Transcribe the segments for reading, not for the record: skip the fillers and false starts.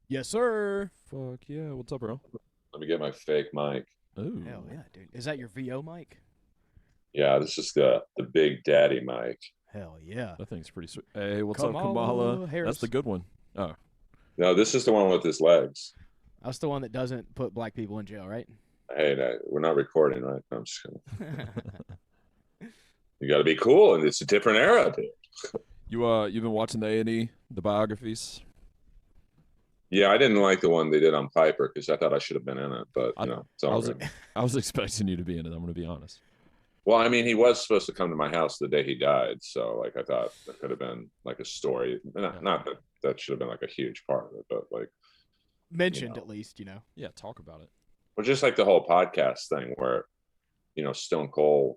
Yes, sir. Fuck yeah. What's up, bro? Let me get my fake mic. Hell Ooh, yeah, dude. Is that your VO mic? Yeah, this is the Big Daddy mic. Hell yeah. that thing's pretty sweet. Hey, what's up, Kamala? Kamala That's the Harris. good one. Oh, No, this is the one with his legs. That's the one that doesn't put black people in jail, right? Hey, we're not recording, right? I'm just gonna, you got to be cool, and it's a different era, dude. you've been watching the A&E, the biographies. Yeah, I didn't like the one they did on Piper because I thought I should have been in it, but I, it's I all was, good. I was expecting you to be in it. I'm gonna be honest. Well, I mean, he was supposed to come to my house the day he died, so like I thought that could have been like a story. Yeah, Not that that should have been like a huge part of it, but like you Mentioned know, at least, you know. yeah. Talk about it. well, just like the whole podcast thing where Stone Cold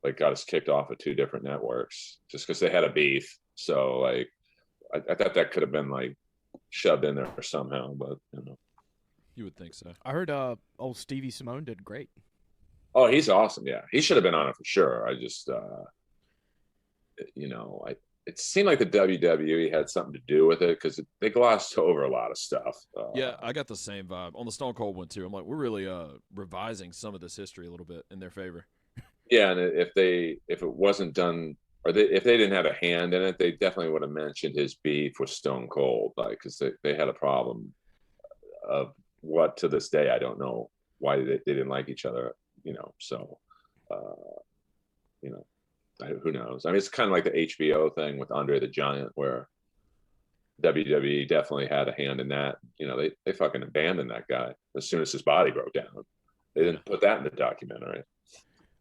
like got us kicked off of two different networks just because they had a beef. So like I thought that could have been like shoved in there somehow, but You would think so. I heard old Stevie Simone did great. oh, he's awesome. Yeah, he should have been on it for sure. I just I it seemed like the WWE had something to do with it because they glossed over a lot of stuff. Yeah, I got the same vibe on the Stone Cold one too. I'm like, we're really revising some of this history a little bit in their favor. Yeah, and if it wasn't done or if they didn't have a hand in it, they definitely would have mentioned his beef with Stone Cold, like because they had a problem of what to this day I don't know why they didn't like each other. So uh, you know, who knows? I mean, it's kind of like the HBO thing with Andre the Giant, where WWE definitely had a hand in that. They fucking abandoned that guy as soon as his body broke down. They Yeah, didn't put that in the documentary.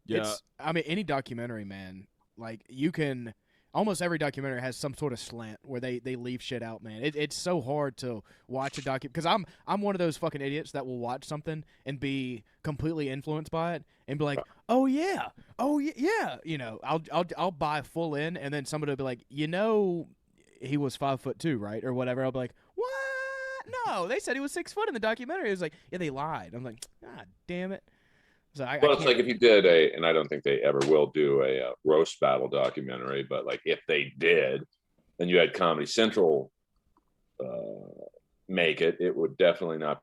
yeah. I mean, any documentary, man, like you can almost every documentary has some sort of slant where they leave shit out, man. It's so hard to watch a because I'm one of those fucking idiots that will watch something and be completely influenced by it and be like, oh yeah, oh yeah, yeah. I'll buy full in, and then somebody will be like, he was 5'2", right, or whatever. I'll be like, what? No, they said he was 6 foot in the documentary. It was like, yeah, they lied. I'm like, God damn it. So I Well, it's can't. like if you did and I don't think they ever will do a roast battle documentary, but like if they did, and you had Comedy Central uh, make it, it would definitely not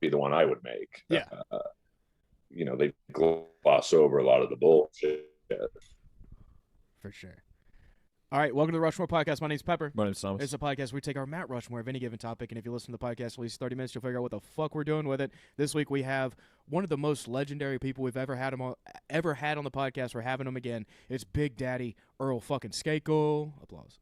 be the one I would make. Yeah, They gloss over a lot of the bullshit. for sure. All right, welcome to the Rushmore podcast. My name's Pepper. My name's Thomas. It's a podcast where we take our Mount Rushmore of any given topic, and if you listen to the podcast at least 30 minutes, you'll figure out what the fuck we're doing with it. This week we have one of the most legendary people we've ever had on the podcast. We're having him again. It's Big Daddy Earl fucking Skakel. Applause.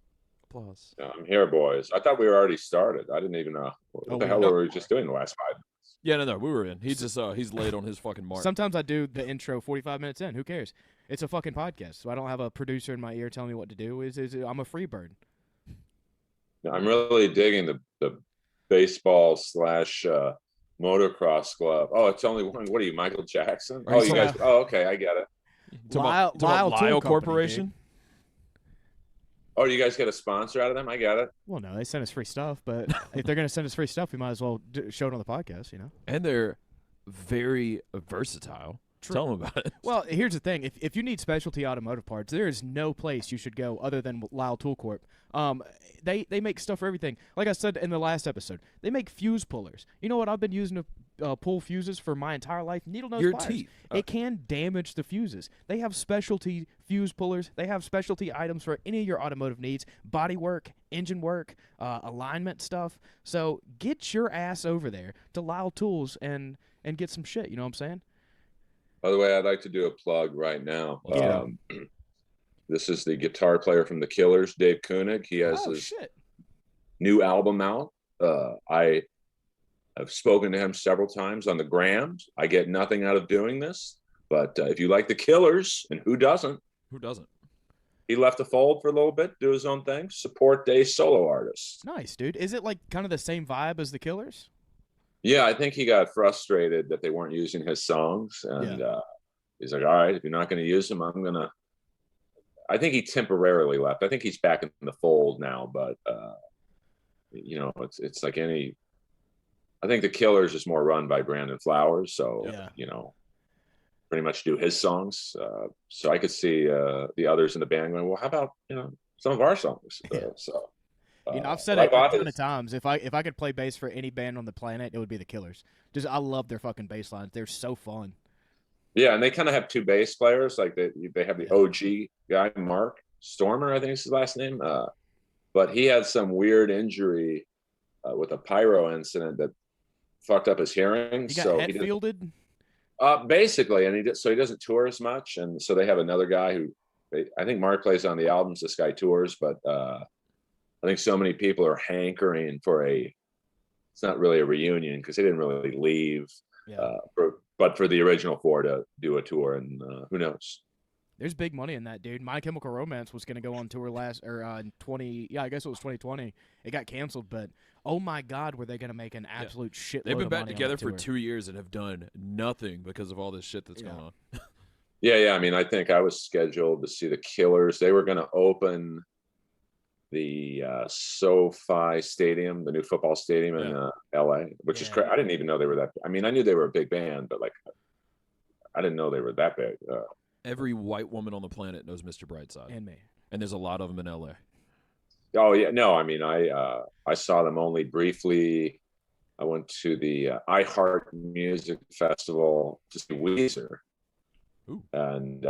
Applause. I'm here, boys. I thought we were already started. I didn't even know what the hell were we just doing the last 5 minutes. Yeah, no, we were in. He's just he's late on his fucking mark. Sometimes I do the intro 45 minutes in. Who cares? It's a fucking podcast, so I don't have a producer in my ear telling me what to do. I'm a free bird. I'm really digging the baseball slash motocross glove. Oh, it's only one. What are you, Michael Jackson? Oh, you guys. Oh, okay, I get it. Lyle Lyle Tool Company, Corporation. dude. Oh, you guys get a sponsor out of them? I get it. Well, no, they send us free stuff, but if they're going to send us free stuff, we might as well show it on the podcast, And they're very versatile. True. Tell them about it. Well, here's the thing. If you need specialty automotive parts, there is no place you should go other than Lyle Tool Corp. They make stuff for everything. Like I said in the last episode, they make fuse pullers. You know what I've been using to pull fuses for my entire life? Needle nose Your pliers. teeth. It can damage the fuses. They have specialty fuse pullers. They have specialty items for any of your automotive needs, body work, engine work, alignment stuff. So get your ass over there to Lyle Tools and get some shit. You know what I'm saying? By the way, I'd like to do a plug right now. This is the guitar player from the Killers, Dave Koenig. He has his Shit. new album out. I have spoken to him several times on the grams. I get nothing out of doing this, but if you like the Killers, and who doesn't? Who doesn't? He left the fold for a little bit, do his own thing, support Dave's solo artists. Nice, dude. Is it like kind of the same vibe as the Killers? Yeah, I think he got frustrated that they weren't using his songs, and he's like, "All right, if you're not going to use them, I'm gonna." I think he temporarily left. I think he's back in the fold now, but it's like any. I think the Killers is more run by Brandon Flowers, so pretty much do his songs. So I could see the others in the band going, "Well, how about some of our songs?" So I've said I it a bought ton of his. times. If I could play bass for any band on the planet, it would be the Killers. Just I love their fucking bass lines. They're so fun. Yeah, and they kind of have two bass players. Like they have the OG guy, Mark Stormer, I think is his last name. But he had some weird injury with a pyro incident that fucked up his hearing. He got So head fielded. basically, and he doesn't tour as much, and so they have another guy who I think Mark plays on the albums. This guy tours, but I think so many people are hankering for it's not really a reunion because they didn't really leave. Yeah. But for the original four to do a tour, and who knows? There's big money in that, dude. My Chemical Romance was going to go on tour in 20. Yeah, I guess it was 2020. It got canceled, but oh my God, were they going to make an absolute shitload They've been of back money together on that for tour. 2 years and have done nothing because of all this shit that's going on. Yeah. I mean, I think I was scheduled to see the Killers. They were going to open the SoFi Stadium, the new football stadium in LA, which is crazy. I didn't even know they were that. I mean, I knew they were a big band, but like, I didn't know they were that big. Every white woman on the planet knows Mr. Brightside, And me. and there's a lot of them in LA. Oh yeah, no, I mean, I saw them only briefly. I went to the iHeart Music Festival to see Weezer, and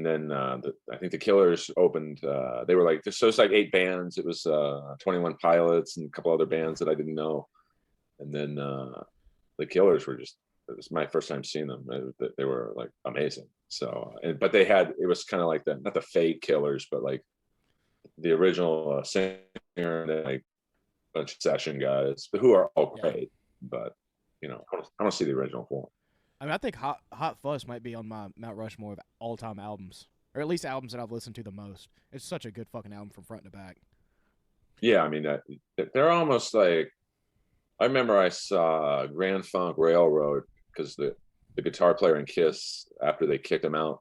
then I think the Killers opened. They were like, so it's like 8 bands. It was 21 Pilots and a couple other bands that I didn't know, and then the Killers were just. It was my first time seeing them. They were like amazing. So, but they had, it was kind of like not the fake Killers, but like the original singer and like a bunch of session guys who are all great. But I want to see the original form. I mean, I think Hot Fuss might be on my Mount Rushmore of all-time albums, or at least albums that I've listened to the most. It's such a good fucking album from front to back. Yeah, I mean, they're almost like. I remember I saw Grand Funk Railroad because the guitar player in Kiss, after they kicked him out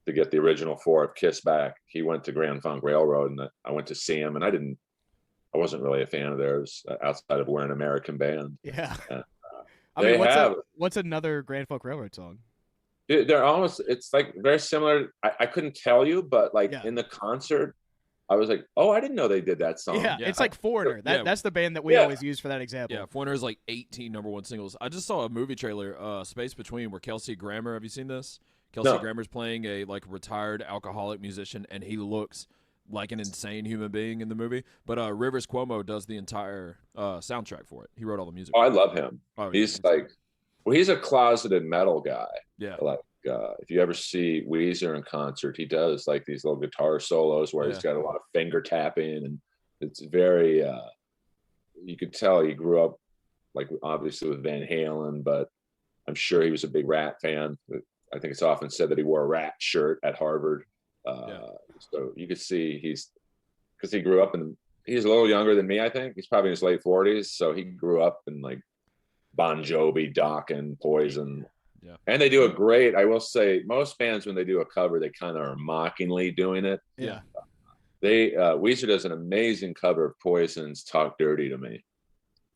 to get the original 4 of Kiss back, he went to Grand Funk Railroad, and I went to see him, and I wasn't really a fan of theirs outside of we're an American band. Yeah. I mean, what's another Grand Funk Railroad song? They're almost, it's like very similar. I couldn't tell you, but like in the concert, I was like, oh, I didn't know they did that song. Yeah, it's like Foreigner. That's the band that we always use for that example. Yeah, Foreigner is like 18 #1 singles. I just saw a movie trailer, Space Between, where Kelsey Grammer, have you seen this? Kelsey Grammer's playing a like retired alcoholic musician, and he looks like an insane human being in the movie. But Rivers Cuomo does the entire soundtrack for it. He wrote all the music. Oh, I love him. Oh, he's he's a closeted metal guy. Yeah. Like if you ever see Weezer in concert, he does like these little guitar solos where he's got a lot of finger tapping, and it's very. You could tell he grew up like obviously with Van Halen, but I'm sure he was a big Rat fan. I think it's often said that he wore a Rat shirt at Harvard. So you could see because he grew up he's a little younger than me. I think he's probably in his late 40s. So he grew up in like Bon Jovi, Dokken, Poison. Yeah. And they do a great, I will say, most bands, when they do a cover, they kind of are mockingly doing it. Yeah. Weezer does an amazing cover of Poison's Talk Dirty to Me.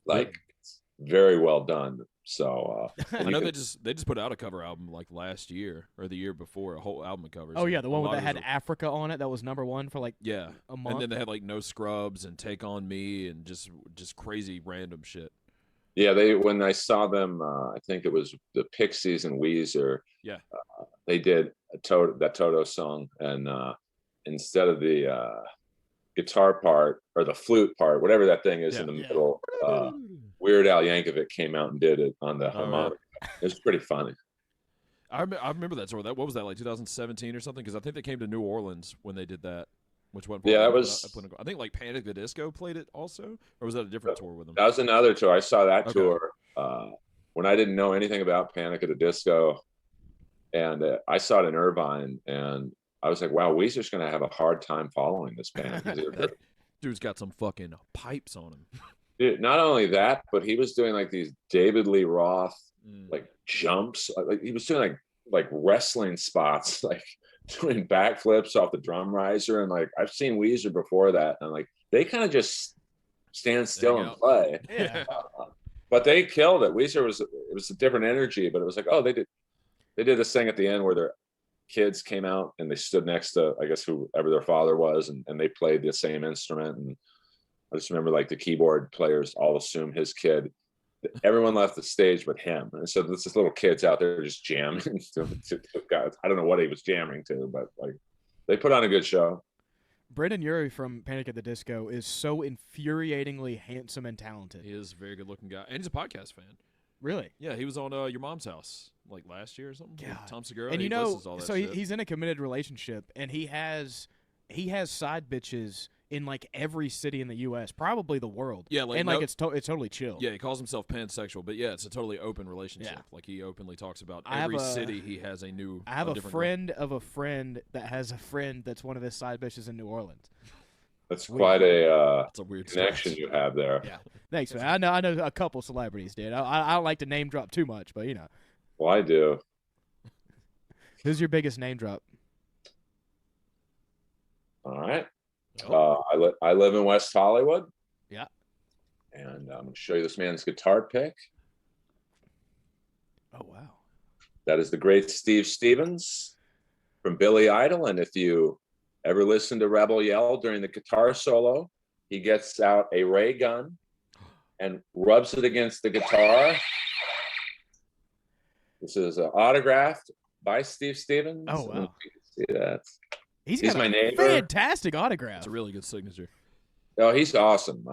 Like, it's very well done. So I know they just put out a cover album like last year or the year before, a whole album of covers. Oh yeah, the one that had Africa on it that was #1 for like a month. And then they had like No Scrubs and Take on Me and just crazy random shit. Yeah, when I saw them, I think it was the Pixies and Weezer. Yeah, they did that Toto song, and instead of the guitar part or the flute part, whatever that thing is in the middle, Weird Al Yankovic came out and did it on the harmonica. It was pretty funny. I remember that tour. What was that, like 2017 or something? Because I think they came to New Orleans when they did that. Which one? Yeah, that was. I think like Panic! The Disco played it also, or was that a different tour with them? That was another tour. I saw that tour when I didn't know anything about Panic! At the Disco, and I saw it in Irvine, and I was like, "Wow, Weezer's going to have a hard time following this band." That dude's got some fucking pipes on him. Dude, not only that, but he was doing like these David Lee Roth like jumps. Like he was doing like wrestling spots, like doing backflips off the drum riser, and like I've seen Weezer before that, and like they kind of just stand still and play. Yeah. But they killed it. Weezer was a different energy, but it was like, oh, they did this thing at the end where kids came out and they stood next to, I guess, whoever their father was, and they played the same instrument. And I just remember like the keyboard players all assumed his kid. Everyone left the stage but him, and so this little kid's out there just jamming. I don't know what he was jamming to, but like they put on a good show. Brendan Urie from Panic at the Disco is so infuriatingly handsome and talented. He is a very good looking guy, and he's a podcast fan. Really? Yeah, he was on Your Mom's House like last year or something. God. With Tom Segura. And he you know, listens to all that so shit. he's in a committed relationship, and he has side bitches in like every city in the U.S., probably the world. Yeah, like, and like it's totally chill. Yeah, he calls himself pansexual, but yeah, it's a totally open relationship. Yeah. Like he openly talks about I have every a- city he has a new. I have a different friend of a friend that has a friend that's one of his side bitches in New Orleans. That's quite a It's a weird connection stretch. you have there. Yeah, thanks, man. I know a couple celebrities, dude. I don't like to name drop too much, but you know, Well, I do. who's your biggest name drop? All right. Oh. I live in West Hollywood. Yeah. And I'm going to show you this man's guitar pick. Oh wow. That is the great Steve Stevens from Billy Idol. And if you ever listen to Rebel yell during the guitar solo, he gets out a ray gun and rubs it against the guitar. This is autographed by Steve Stevens. Oh wow. You can see that. He's He's got my a neighbor. fantastic autograph. It's a really good signature. Oh, he's awesome.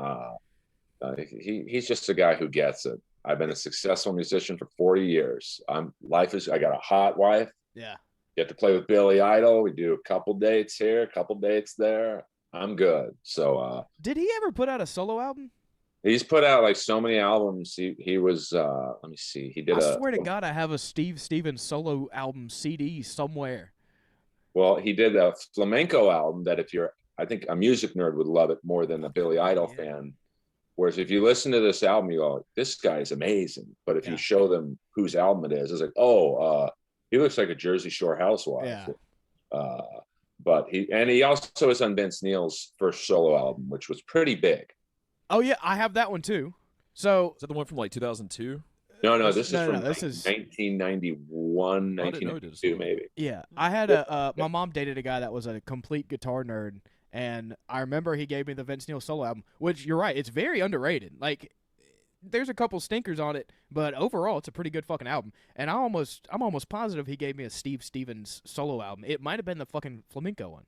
He's just a guy who gets it. I've been a successful musician for 40 years. I got a hot wife. Yeah. Get to play with Billy Idol. We do a couple dates here, a couple dates there. I'm good. So Did he ever put out a solo album? he's put out like so many albums. He was let me see. He did I swear to God, I have a Steve Stevens solo album CD somewhere. Well, he did a flamenco album that I think a music nerd would love it more than a Billy Idol fan. Whereas if you listen to this album, you go, this guy is amazing. But if you show them whose album it is, it's like, he looks like a Jersey Shore housewife. Yeah. But he also is on Vince Neil's first solo album, which was pretty big. Oh yeah, I have that one too. So Is that the one from like 2002? No, this is No, from this is 1991, I didn't know he did a 1992, solo. maybe. yeah. I had my mom dated a guy that was a complete guitar nerd, and I remember he gave me the Vince Neil solo album, which you're right, it's very underrated. Like, there's a couple stinkers on it, but overall, it's a pretty good fucking album. And I'm almost positive he gave me a Steve Stevens solo album. It might have been the fucking flamenco one.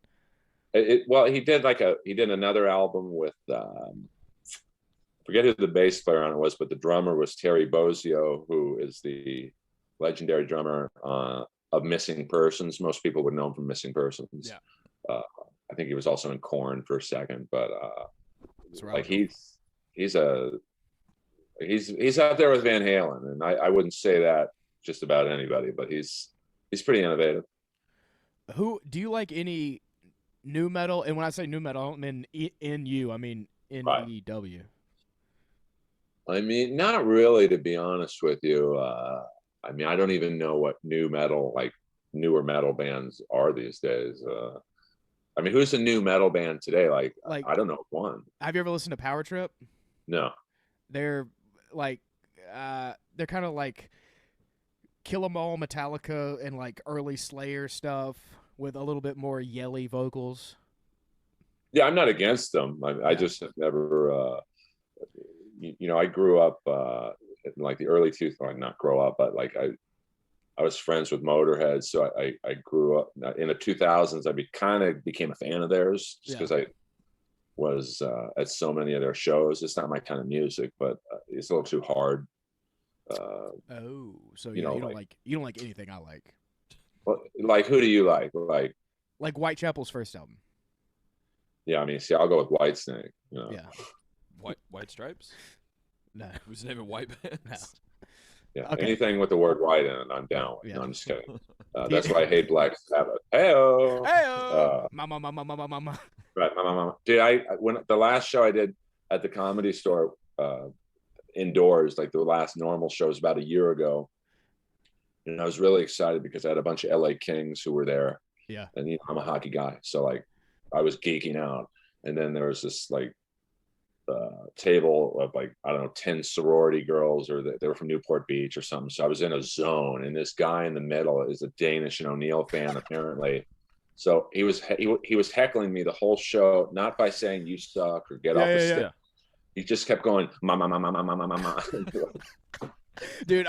Well, he did another album with forget who the bass player on it was, but the drummer was Terry Bozzio, who is the legendary drummer of Missing Persons. Most people would know him from Missing Persons. Yeah. I think he was also in Korn for a second, but Right. like he's out there with Van Halen, and I wouldn't say that just about anybody, but he's pretty innovative. Who do you like? Any new metal? And when I say new metal, I don't mean NU. I mean NEW. I mean, not really, to be honest with you. I mean, I don't even know what new metal, like newer metal bands are these days. I mean, who's a new metal band today? Like I don't know one. Have you ever listened to Power Trip? No. They're like, they're kind of like Kill 'Em All, Metallica, and like early Slayer stuff with a little bit more yelly vocals. Yeah, I'm not against them. I just have never. I grew up in like the early 2000s. Not grow up, but like I was friends with Motorhead, so I grew up in the 2000s. I kind of became a fan of theirs just because I was at so many of their shows. It's not my kind of music, but it's a little too hard. So you don't like anything I like. Well, like who do you like? Like Whitechapel's first album. Yeah, I mean, see, I'll go with Whitesnake. You know? Yeah. White Stripes? No. Who's the name of White Bands? No. Yeah, Okay. anything with the word white in it, I'm down with. Yeah. No, I'm just kidding. That's why I hate Black Sabbath. Hey-o. Hey, mama. Right, dude. When the last show I did at the Comedy Store indoors, like the last normal show was about a year ago, and I was really excited because I had a bunch of LA Kings who were there. Yeah. And I'm a hockey guy, so like I was geeking out. And then there was this like table of like, I don't know, 10 sorority girls, or they were from Newport Beach or something. So I was in a zone, and this guy in the middle is a Danish and O'Neill fan, apparently. So he was heckling me the whole show, not by saying you suck or get off the stage. He just kept going, ma ma ma ma ma ma ma ma. Dude,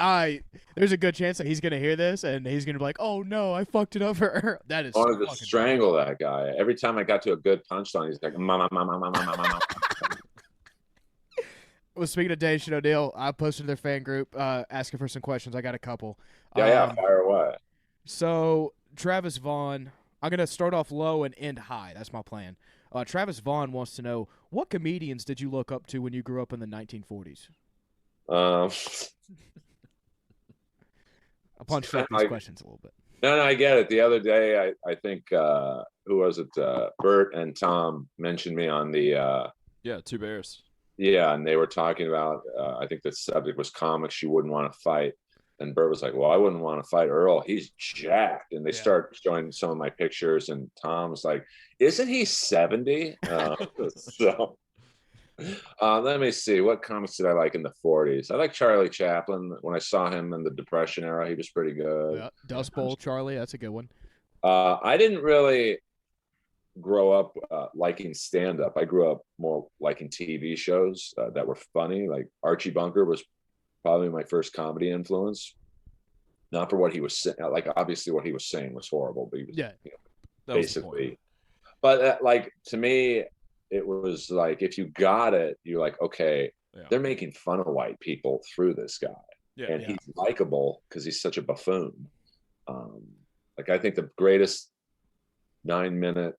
there's a good chance that he's gonna hear this and he's gonna be like, "Oh no, I fucked it up for Earl." That is. I wanted to strangle that guy. Every time I got to a good punchline, he's like, "Ma ma ma ma ma ma ma ma." Well, speaking of Danish and O'Neill, I posted their fan group asking for some questions. I got a couple. Yeah, fire away. So Travis Vaughn, I'm gonna start off low and end high. That's my plan. Travis Vaughn wants to know, what comedians did you look up to when you grew up in the 1940s? I'll punch up these questions a little bit. No, I get it. The other day, I think, who was it? Bert and Tom mentioned me on the Two Bears. Yeah, and they were talking about, I think the subject was comics you wouldn't want to fight. And Bert was like, well, I wouldn't want to fight Earl. He's jacked. And they start showing some of my pictures, and Tom was like, isn't he 70? Let me see. What comics did I like in the 40s? I like Charlie Chaplin. When I saw him in the Depression era, he was pretty good. Yeah. Dust Bowl Charlie, that's a good one. I didn't really grow up liking stand-up. I grew up more liking TV shows that were funny. Like Archie Bunker was probably my first comedy influence. Not for what he was saying. Like, obviously what he was saying was horrible, but he was, basically. But like, to me, it was like, if you got it, you're like, okay, they're making fun of white people through this guy. He's likable because he's such a buffoon. Like, I think the greatest 9-minute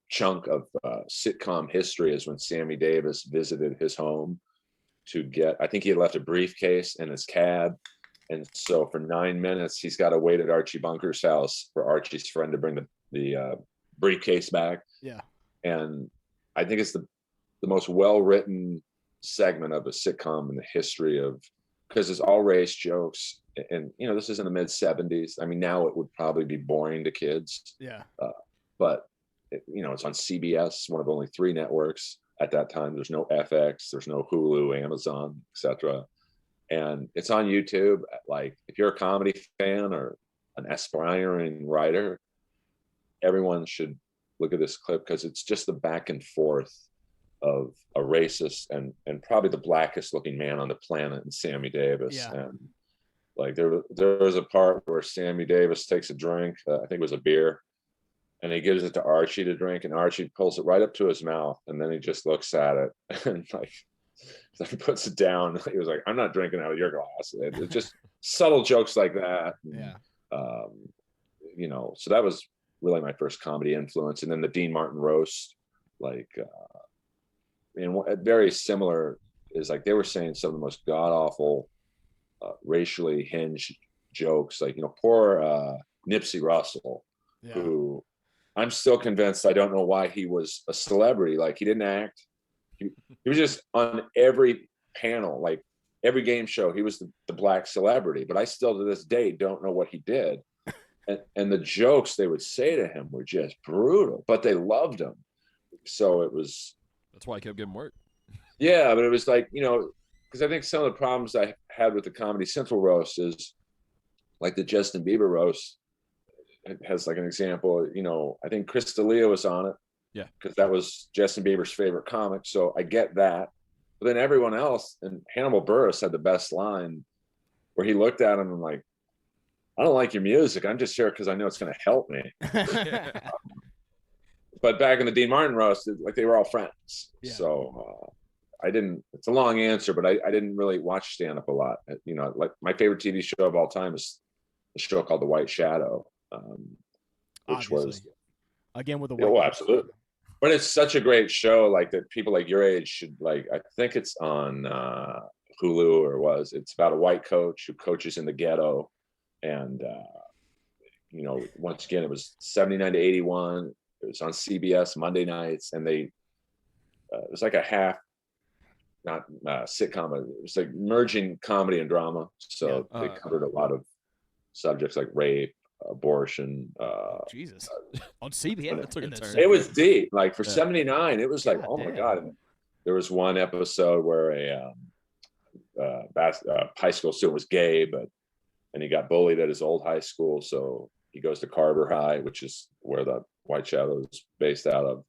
chunk of sitcom history is when Sammy Davis visited his home to get, I think he had left a briefcase in his cab. And so for 9 minutes, he's got to wait at Archie Bunker's house for Archie's friend to bring the briefcase back. Yeah. And I think it's the most well-written segment of a sitcom in the history of, because it's all race jokes. And, this is in the mid 70s. I mean, now it would probably be boring to kids. Yeah. But, it's on CBS, one of only 3 networks at that time. There's no FX, there's no Hulu, Amazon, etc. And it's on YouTube. Like, if you're a comedy fan or an aspiring writer, everyone should look at this clip, because it's just the back and forth of a racist and probably the blackest looking man on the planet, and Sammy Davis. Yeah. And like, there was a part where Sammy Davis takes a drink, I think it was a beer, and he gives it to Archie to drink, and Archie pulls it right up to his mouth, and then he just looks at it and like, so he puts it down. He was like, I'm not drinking out of your glass. It's just subtle jokes like that. Yeah. So that was really my first comedy influence. And then the Dean Martin roast, like, and very similar is, like, they were saying some of the most god awful racially hinged jokes, like, poor Nipsey Russell, who I'm still convinced, I don't know why he was a celebrity. Like, he didn't act. He was just on every panel, like every game show. He was the black celebrity, but I still to this day don't know what he did. And the jokes they would say to him were just brutal, but they loved him. So that's why I kept getting work. Yeah, but it was like, because I think some of the problems I had with the Comedy Central roast is, like, the Justin Bieber roast has, like, an example. I think Chris D'Elia was on it. Yeah. Because that was Justin Bieber's favorite comic. So I get that. But then everyone else, and Hannibal Buress had the best line where he looked at him and like, I don't like your music. I'm just here because I know it's going to help me. But back in the Dean Martin roast, like, they were all friends. Yeah. So I didn't, it's a long answer, but I didn't really watch stand-up a lot. Like, my favorite TV show of all time is a show called The White Shadow, which was, again, with the white. Oh, absolutely. But it's such a great show, like, that people like your age should, like. I think it's on Hulu, or it's about a white coach who coaches in the ghetto. And, once again, it was 79 to 81. It was on CBS Monday nights, and it was like a half, not sitcom, it was like merging comedy and drama. So they covered a lot of subjects like rape, abortion. Jesus, on CBS. That took a turn. It was deep. Like for Yeah. '79, it was like, oh my damn. God. And there was one episode where a high school student was gay, and he got bullied at his old high school, so he goes to Carver High, which is where the White Shadow is based out of,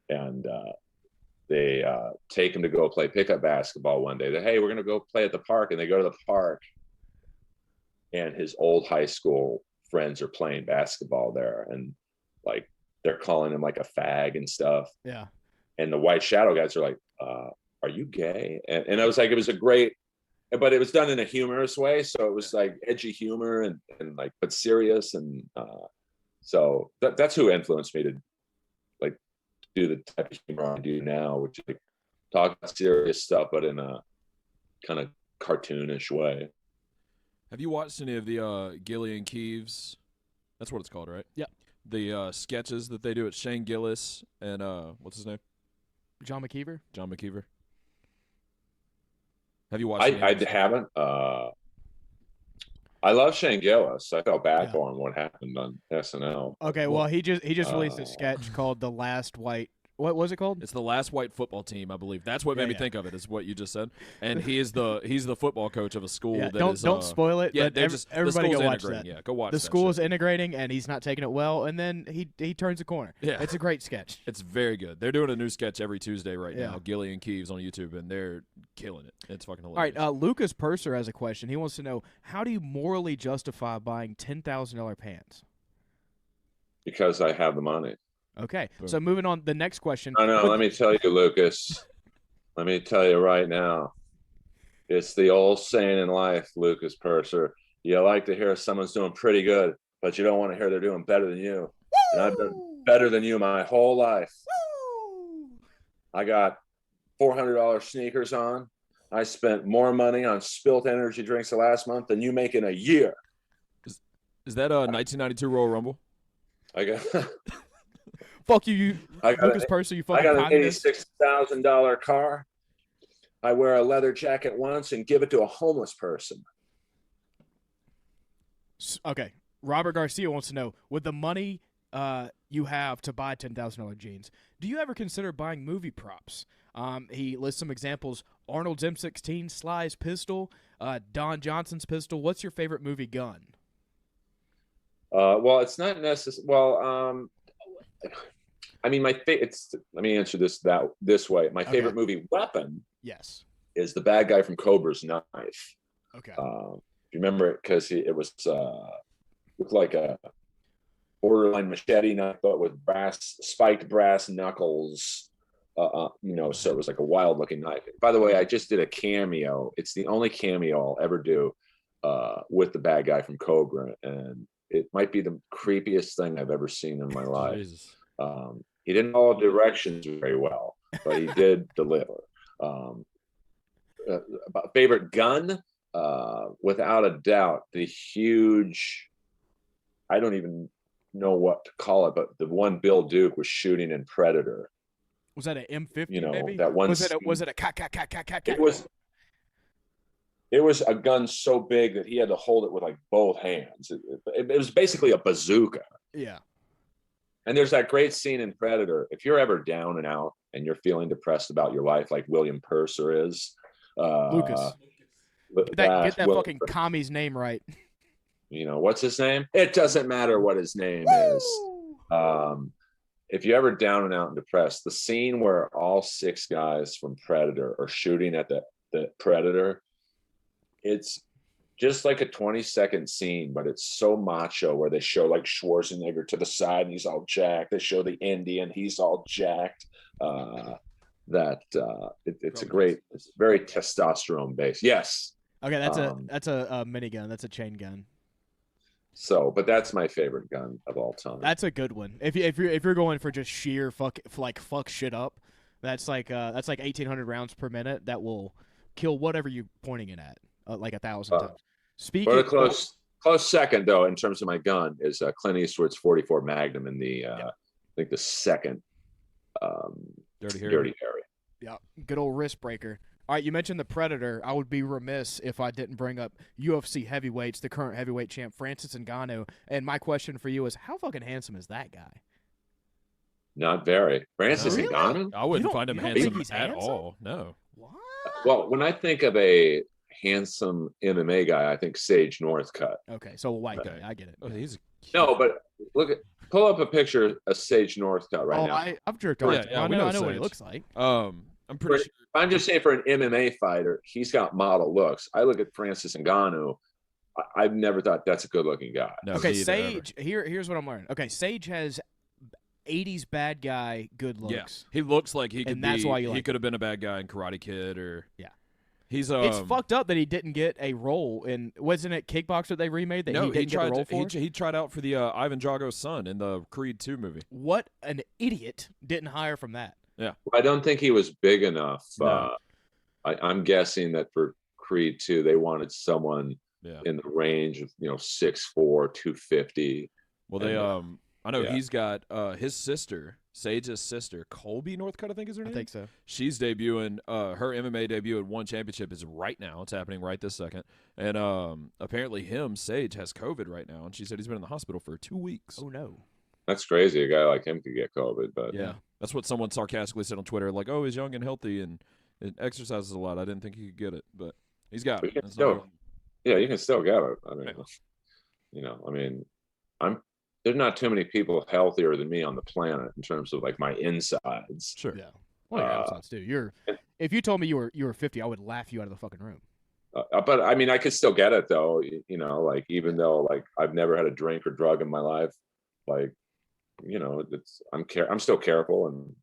and they take him to go play pickup basketball one day. Hey, we're going to go play at the park, and they go to the park, and his old high school friends are playing basketball there, and like they're calling him like a fag and stuff. Yeah. And the White Shadow guys are like, "Are you gay?" And I was like, it was a great, but it was done in a humorous way, so it was like edgy humor and like but serious, and so that's who influenced me to like do the type of humor I do now, which is like talk about serious stuff but in a kind of cartoonish way. Have you watched any of the Gillian Keeves? That's what it's called, right? Yeah. The sketches that they do at Shane Gillis and what's his name? John McKeever. John McKeever. Have you watched? I haven't. I love Shane Gillis. I felt bad Yeah. for him what happened on SNL. Okay, well he just released a sketch called "The Last White." What was it called? It's the last white football team, I believe. That's what made me yeah. think of it. Is what you just said. And he's the football coach of a school Yeah, that don't spoil it. Yeah, but they're just everybody the go school's watch that. integrating. Yeah, go watch The that school shit. is integrating, and he's not taking it well, and then he turns a corner. Yeah. It's a great sketch. It's very good. They're doing a new sketch every Tuesday right Yeah. now. Gillian Keeves on YouTube, and they're killing it. It's fucking All hilarious. right, Lucas Purser has a question. He wants to know, how do you morally justify buying $10,000 pants? Because I have the money. Okay, Boom. so moving on, the next question. No, let me tell you, Lucas. Let me tell you right now. It's the old saying in life, Lucas Purser. You like to hear someone's doing pretty good, but you don't want to hear they're doing better than you. And I've done better than you my whole life. I got $400 sneakers on. I spent more money on spilt energy drinks the last month than you make in a year. Is that a 1992 Royal Rumble? I got Fuck you, I got Lucas an- Purser, you I fucking got an communist. $86,000 car. I wear a leather jacket once and give it to a homeless person. Okay, Robert Garcia wants to know, with the money you have to buy $10,000 jeans, do you ever consider buying movie props? He lists some examples: Arnold's M16, Sly's pistol, Don Johnson's pistol. What's your favorite movie gun? Well, it's not necessary. Well, I mean, let me answer this way. My favorite movie weapon Yes. is the bad guy from Cobra's knife. Okay. You remember it because it was looked like a borderline machete knife, but with spiked brass knuckles. So it was like a wild looking knife. By the way, I just did a cameo. It's the only cameo I'll ever do with the bad guy from Cobra, and it might be the creepiest thing I've ever seen in my life. Jesus. He didn't follow directions very well, but he did deliver. Favorite gun? Without a doubt, the huge, I don't even know what to call it, but the one Bill Duke was shooting in Predator. Was that an M50? You know, maybe? that one. Was it a cat? It was a gun so big that he had to hold it with like both hands. It was basically a bazooka. Yeah. And there's that great scene in Predator. If you're ever down and out and you're feeling depressed about your life, like William Purser is, Lucas. Get that fucking commie's name right. What's his name? It doesn't matter what his name is. If you're ever down and out and depressed, the scene where all 6 guys from Predator are shooting at the Predator, it's just like a 20-second scene, but it's so macho, where they show like Schwarzenegger to the side and he's all jacked. They show the Indian, he's all jacked. It's very testosterone based. Yes. Okay, that's a minigun. That's a chain gun. So, but that's my favorite gun of all time. That's a good one. If you're going for just sheer fuck shit up, that's like 1,800 rounds per minute. That will kill whatever you're pointing it at, like 1,000 times. But a close second though, in terms of my gun, is Clint Eastwood's .44 Magnum in the I think the second Dirty Harry. Yeah, good old wrist breaker. All right, you mentioned the Predator. I would be remiss if I didn't bring up UFC heavyweights, the current heavyweight champ, Francis Ngannou. And my question for you is, how fucking handsome is that guy? Not very. Francis Really? Ngannou? I wouldn't don't- find him you don't think handsome he's at handsome? all. No. What? Well, when I think of a handsome MMA guy, I think Sage Northcutt. Okay, so a white guy. I get it. Oh, he's No, but pull up a picture of Sage Northcutt right now. I've jerked off. Yeah, I we know, know I know what he Sage. looks like. I'm pretty sure. I'm just saying, for an MMA fighter, he's got model looks. I look at Francis Ngannou. I've never thought that's a good-looking guy. No, Okay, me either, Sage. Here's what I'm learning. Okay, Sage has 80s bad guy good ever. Yeah, looks. he looks like he could And that's be. why you he like could have been a bad guy in Karate Kid, or Yeah. He's It's fucked up that he didn't get a role in. Wasn't it Kickboxer they remade that no, he didn't get the role for? He tried out for the Ivan Drago's son in the Creed 2 movie. What an idiot didn't hire from that. I don't think he was big enough. No. I'm guessing that for Creed 2, they wanted someone Yeah. in the range of 6'4", 250. Well, they And, I know yeah. he's got his sister, Sage's sister, Colby Northcutt, I think is her I name. think so. She's debuting. Her MMA debut at One Championship is right now. It's happening right this second. And apparently, Sage has COVID right now, and she said he's been in the hospital for 2 weeks. Oh no. That's crazy. A guy like him could get COVID, but Yeah, that's what someone sarcastically said on Twitter. Like, oh, he's young and healthy and exercises a lot. I didn't think he could get it, but he's got it. But That's still- not good. yeah, you can still get it. I mean, Right. there's not too many people healthier than me on the planet in terms of like my insides. Sure. Yeah. Well, your outsides too. If you told me you were 50, I would laugh you out of the fucking room. But I mean, I could still get it though. Like even though like I've never had a drink or drug in my life, like I'm still careful and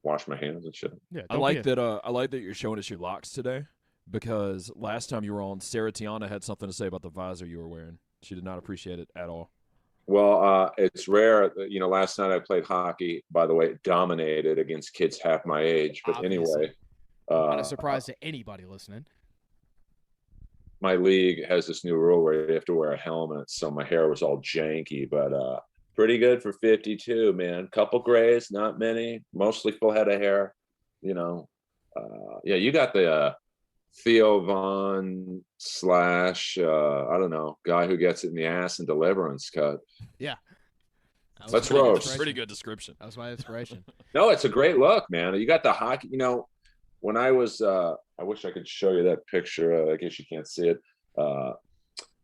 wash my hands and shit. Yeah. I like that. I like that you're showing us your locks today, because last time you were on, Sarah Tiana had something to say about the visor you were wearing. She did not appreciate it at all. Well, it's rare. Last night I played hockey. By the way, dominated against kids half my age. But Obviously. anyway, Not a surprise to anybody listening. my league has this new rule where you have to wear a helmet, so my hair was all janky, but pretty good for 52, man. Couple grays, not many, mostly full head of hair. Yeah, you got the Theo Von / I don't know, guy who gets it in the ass and Deliverance cut. Yeah. That was Let's my roast. inspiration. Pretty good description. That was my inspiration. No, it's a great look, man. You got the hockey. When I was, I wish I could show you that picture. I guess you can't see it.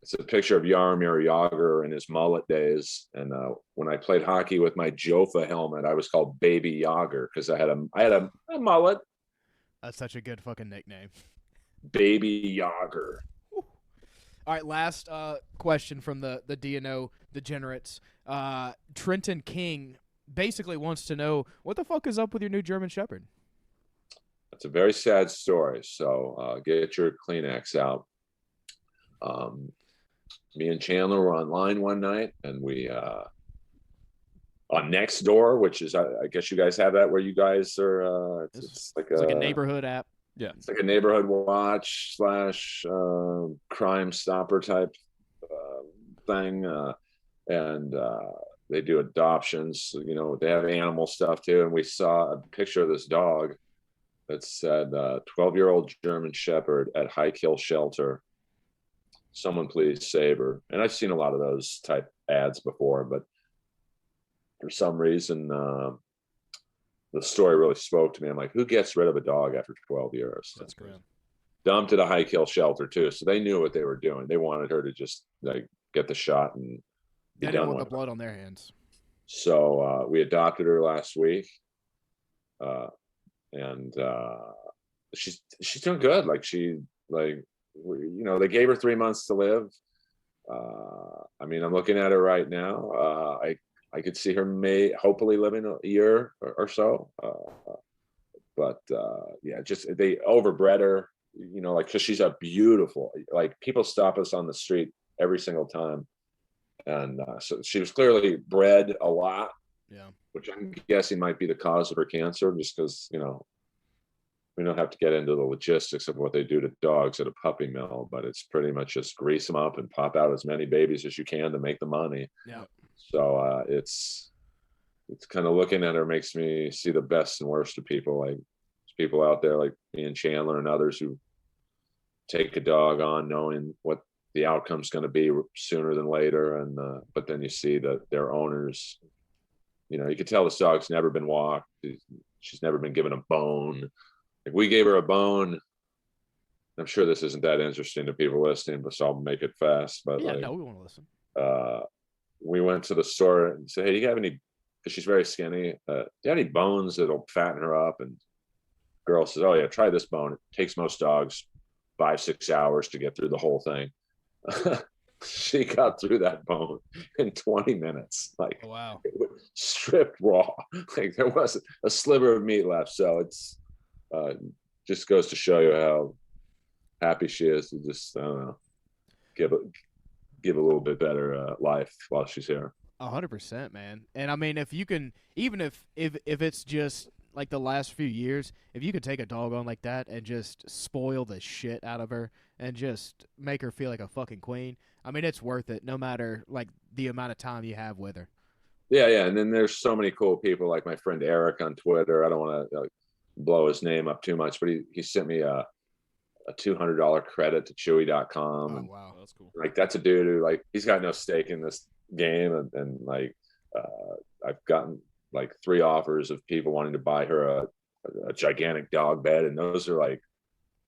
It's a picture of Jaromir Jagr in his mullet days. And when I played hockey with my Jofa helmet, I was called Baby Jagr because I had a mullet. That's such a good fucking nickname. Baby Jagr. All right, last question from the DNO degenerates. Trenton King basically wants to know, what the fuck is up with your new German Shepherd? It's a very sad story. So get your Kleenex out. Me and Chandler were online one night, and we on Nextdoor, which is I guess you guys have that where you guys are. It's like a neighborhood app. Yeah. It's like a neighborhood watch / Crime Stopper type thing, and they do adoptions. They have animal stuff too. And we saw a picture of this dog that said 12-year-old German Shepherd at High Kill Shelter. Someone please save her. And I've seen a lot of those type ads before, but for some reason, the story really spoke to me. I'm like, who gets rid of a dog after 12 years? That's great. Dumped at a High Kill Shelter too. So they knew what they were doing. They wanted her to just like get the shot and They be didn't done want with the blood on their hands. So we adopted her last week. And she's doing good. They gave her 3 months to live. I mean, I'm looking at her right now. I could see her hopefully living a year or so. But just they overbred her, because she's a beautiful, people stop us on the street every single time. And so she was clearly bred a lot. Yeah. Which I'm guessing might be the cause of her cancer, just because, we don't have to get into the logistics of what they do to dogs at a puppy mill, but it's pretty much just grease them up and pop out as many babies as you can to make the money. Yeah. So it's kind of looking at her makes me see the best and worst of people. Like people out there like me and Chandler and others who take a dog on knowing what the outcome's going to be sooner than later, and but then you see that their owners, you could tell this dog's never been walked. She's never been given a bone. Like, we gave her a bone. I'm sure this isn't that interesting to people listening, but so I'll make it fast. But yeah, no, we want to listen. We went to the store and said, "Hey, do you have any?" Because she's very skinny. Do you have any bones that'll fatten her up? And girl says, "Oh yeah, try this bone. It takes most dogs 5-6 hours to get through the whole thing." She got through that bone in 20 minutes. Like, oh, wow, stripped raw. Like, there wasn't a sliver of meat left. So it's just goes to show you how happy she is to just, I don't know, give a little bit better life while she's here. 100%, man. And I mean, if you can, even if it's just like the last few years, if you could take a dog on like that and just spoil the shit out of her and just make her feel like a fucking queen, I mean, it's worth it, no matter like the amount of time you have with her. Yeah. And then there's so many cool people, like my friend Eric on Twitter. I don't want to blow his name up too much, but he sent me a $200 credit to Chewy.com. Oh, wow, that's cool. Like, that's a dude who, like, he's got no stake in this game, and like, I've gotten like 3 offers of people wanting to buy her a gigantic dog bed, and those are like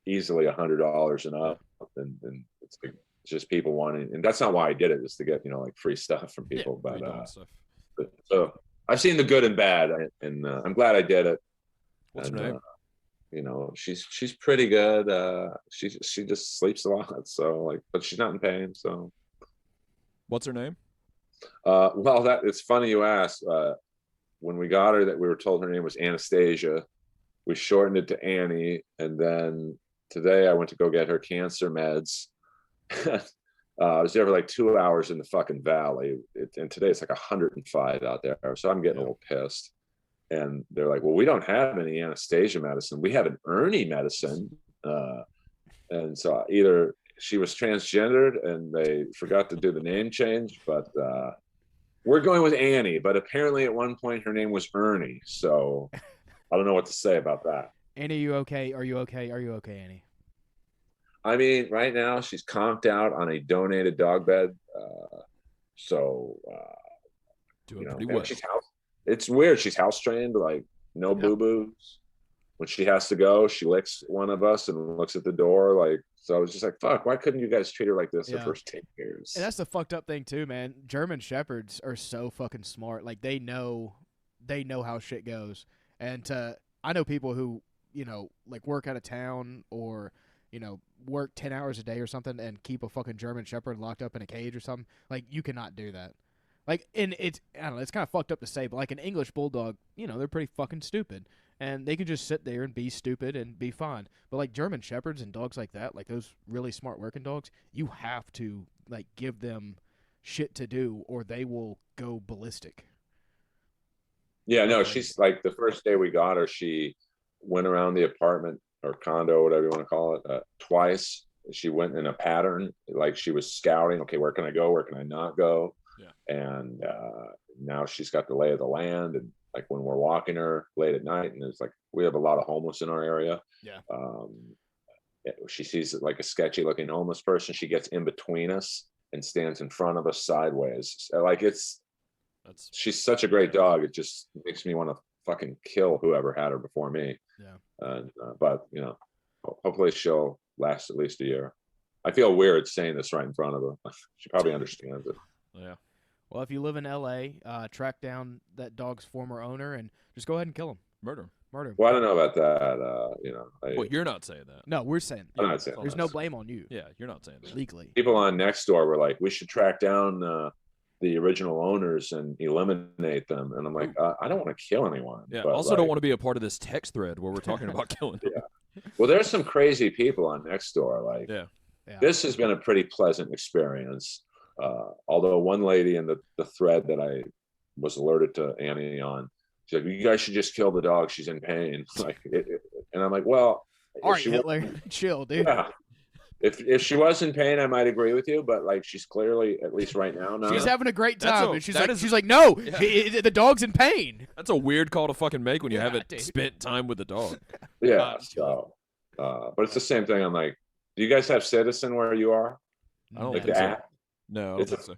easily $100 and up, and it's just people wanting, and that's not why I did it, just to get like free stuff from people. Yeah, but so I've seen the good and bad, and I'm glad I did it. What's her name? She's pretty good. She just sleeps a lot, so like, but she's not in pain. So what's her name? Well, it's funny you asked. When we got her, that we were told her name was Anastasia. We shortened it to Annie, and then today I went to go get her cancer meds. I was there for like 2 hours in the fucking valley, and today it's like 105 out there, so I'm getting a little pissed. And they're like, "Well, we don't have any Anastasia medicine. We have an Ernie medicine." And so either she was transgendered and they forgot to do the name change, but we're going with Annie. But apparently at one point her name was Ernie. So I don't know what to say about that. Annie, you okay? Are you okay? Are you okay, Annie? I mean, right now she's conked out on a donated dog bed. Doing pretty well. It's weird. She's house trained, like no boo-boos. When she has to go, she licks one of us and looks at the door. Like, so I was just like, fuck, why couldn't you guys treat her like this the first 10 years? And that's the fucked up thing too, man. German Shepherds are so fucking smart. Like, they know how shit goes. And I know people who, like work out of town or, work 10 hours a day or something and keep a fucking German Shepherd locked up in a cage or something. Like, you cannot do that. Like, and it's, I don't know, it's kind of fucked up to say, but like an English Bulldog, they're pretty fucking stupid. And they can just sit there and be stupid and be fine. But like German Shepherds and dogs like that, like those really smart working dogs, you have to like give them shit to do or they will go ballistic. Yeah, no, she's like, the first day we got her, she went around the apartment or condo, whatever you want to call it, twice. She went in a pattern, like she was scouting. Okay, where can I go? Where can I not go? Yeah. And now she's got the lay of the land. And like when we're walking her late at night, and there's like, we have a lot of homeless in our area. Yeah. She sees like a sketchy looking homeless person. She gets in between us and stands in front of us sideways. Like she's such a great dog. It just makes me want to fucking kill whoever had her before me. Yeah. But hopefully she'll last at least a year. I feel weird saying this right in front of her. She probably understands it. Yeah. Well, if you live in LA, track down that dog's former owner and just go ahead and kill him. Murder him. Well, I don't know about that. Well, you're not saying that. No, we're saying. I'm not saying there's no blame on you. Yeah, you're not saying that. Legally. People on Nextdoor were like, we should track down the original owners and eliminate them. And I'm like, I don't want to kill anyone. Yeah. But also, don't want to be a part of this text thread where we're talking about killing them. Yeah. Well, there's some crazy people on Nextdoor. Like, this has been a pretty pleasant experience. Although one lady in the thread that I was alerted to Annie on, she's like, you guys should just kill the dog. She's in pain. Like, and I'm like, well, all right, Hitler, chill, dude. Yeah. If she was in pain, I might agree with you, but like she's clearly, at least right now, not. She's having a great time, and that is- she's like, no, Yeah. the dog's in pain. That's a weird call to fucking make when you Yeah, haven't dude. spent time with the dog. Yeah. So, but it's the same thing. I'm like, do you guys have Citizen where you are? I don't Like think the so. app? No, I don't It's think so.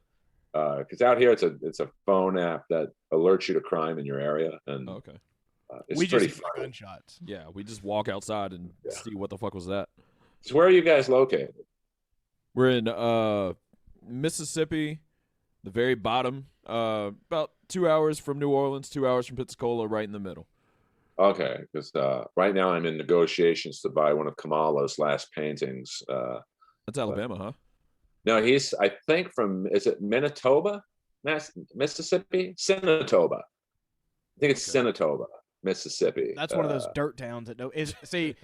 Because out here it's a phone app that alerts you to crime in your area, and Oh, okay. it's we pretty just hear funny. gunshots. Yeah, we just walk outside and see what the fuck was that. So where are you guys located? We're in Mississippi, the very bottom, about 2 hours from New Orleans, 2 hours from Pensacola, right in the middle. Okay, because right now I'm in negotiations to buy one of Kamala's last paintings. That's Alabama, huh? No, he's I think is it Manitoba, Mississippi, Senatoba. I think it's Senatoba, Mississippi. That's one of those dirt towns that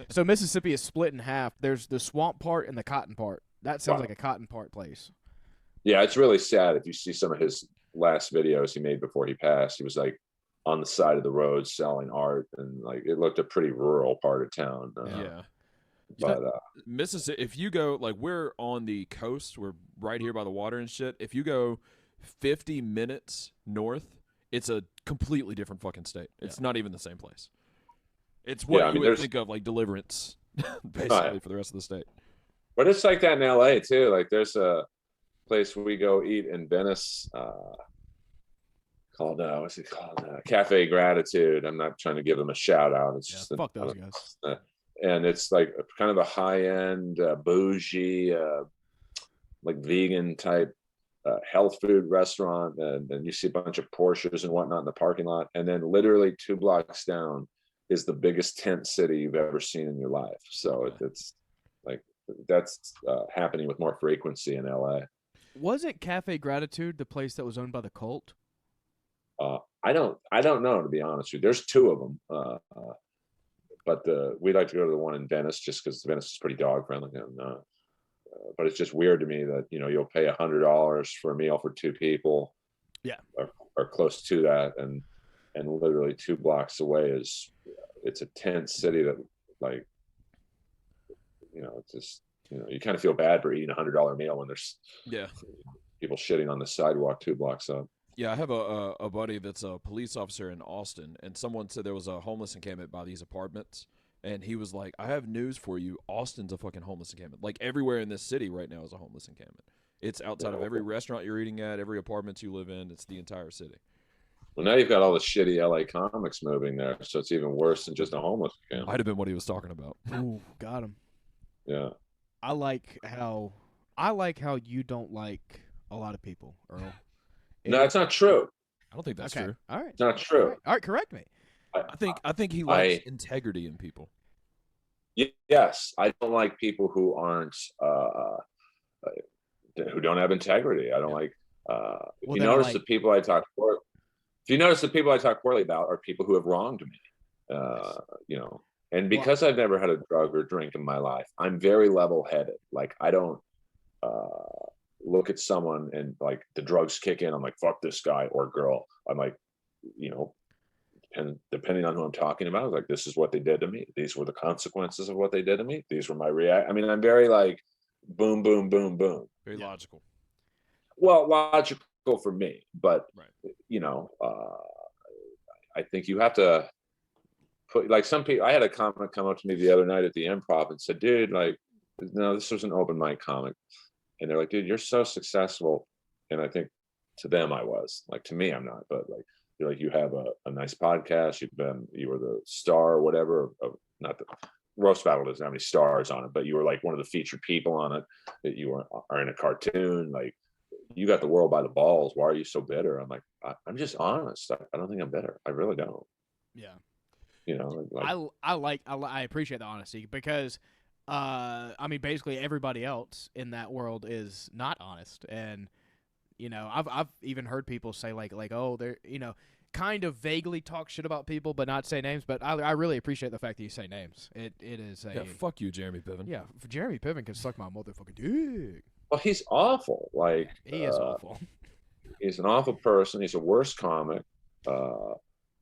so Mississippi is split in half. There's the swamp part and the cotton part. That sounds like a cotton part place. Yeah, it's really sad if you see some of his last videos he made before he passed. He was like on the side of the road selling art, and like it looked a pretty rural part of town. Yeah. But Mississippi, if you go, like, we're on the coast, we're right here by the water and shit. If you go 50 minutes north, it's a completely different fucking state. It's not even the same place. It's what you would think of like Deliverance, basically, for the rest of the state. But it's like that in LA too. Like there's a place we go eat in Venice called what's it called? Cafe Gratitude. I'm not trying to give them a shout out. It's just fuck those guys. And it's like kind of a high end, bougie, like vegan type health food restaurant, and you see a bunch of Porsches and whatnot in the parking lot. And then literally 2 blocks down is the biggest tent city you've ever seen in your life. So it's like that's happening with more frequency in LA. Wasn't Cafe Gratitude the place that was owned by the cult? I don't know, to be honest with you. There's 2 of them, but we'd like to go to the one in Venice just because Venice is pretty dog friendly. And, but it's just weird to me that you'll pay $100 for a meal for 2 people, or close to that, and literally 2 blocks away it's a tent city that like it's just you kind of feel bad for eating $100 meal when there's people shitting on the sidewalk 2 blocks up. Yeah, I have a buddy that's a police officer in Austin, and someone said there was a homeless encampment by these apartments, and he was like, I have news for you. Austin's a fucking homeless encampment. Like, everywhere in this city right now is a homeless encampment. It's outside of every restaurant you're eating at, every apartment you live in. It's the entire city. Well, now you've got all the shitty LA comics moving there, so it's even worse than just a homeless encampment. Might have been what he was talking about. Ooh, got him. Yeah. I like how you don't like a lot of people, Earl. No, it's not true. I don't think that's Okay. true. All right. It's not true. All right, correct me. I think he likes integrity in people. Yes, I don't like people who aren't who don't have integrity. I don't like. If you notice the people I talk poorly about are people who have wronged me. And because I've never had a drug or drink in my life, I'm very level-headed. Like I don't look at someone and like the drugs kick in. I'm like, fuck this guy or girl. I'm like, and depending on who I'm talking about, like this is what they did to me. These were the consequences of what they did to me. These were my react. I mean, I'm very like boom, boom, boom, boom. Very logical. Well, logical for me, but right. I think you have to put like some people. I had a comic come up to me the other night at the Improv and said, "Dude, like, no, this was an open mic comic," and they're like, "Dude, you're so successful," and I think to them I was like, to me I'm not, but like. You're like you have a nice podcast. You were the star or whatever. Not the Roast Battle doesn't have any stars on it, but you were like one of the featured people on it. That you are in a cartoon. Like you got the world by the balls. Why are you so bitter? I'm like I'm just honest. I don't think I'm bitter. I really don't. Yeah. Like, I appreciate the honesty because I mean basically everybody else in that world is not honest and. I've even heard people say like oh they're kind of vaguely talk shit about people but not say names. But I really appreciate the fact that you say names. It is a fuck you, Jeremy Piven. Yeah, Jeremy Piven can suck my motherfucking dick. Well, he's awful. Like he is awful. He's an awful person. He's a worse comic,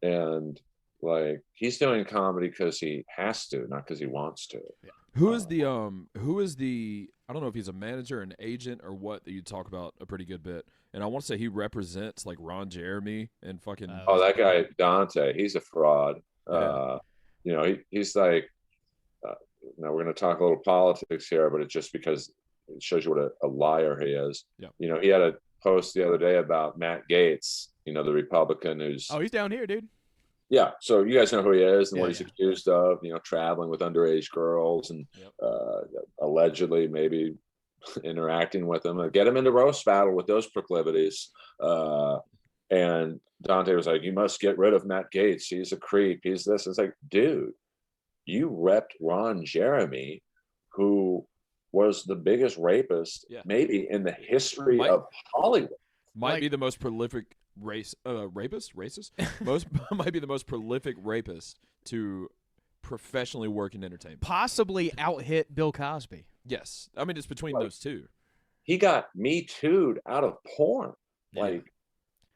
and like he's doing comedy because he has to, not because he wants to. Yeah. Who is the I I don't know if he's a manager, an agent, or what that you talk about a pretty good bit. And I want to say he represents like Ron Jeremy and fucking. Oh, that guy Dante, he's a fraud. Yeah. He's like. Now we're going to talk a little politics here, but it's just because it shows you what a liar he is. Yeah. He had a post the other day about Matt Gaetz, the Republican who's. Oh, he's down here, dude. Yeah, so you guys know who he is and Yeah, what he's yeah. accused of. Traveling with underage girls and allegedly maybe interacting with them. Get him into roast battle with those proclivities. And Dante was like, "You must get rid of Matt Gaetz. He's a creep. He's this." It's like, dude, you repped Ron Jeremy, wose the biggest rapist maybe in the history of Hollywood. Might be the most prolific racist? Might be the most prolific rapist to professionally work in entertainment. Possibly out-hit Bill Cosby. Yes. I mean, it's between those two. He got Me Too'd out of porn. Yeah. Like,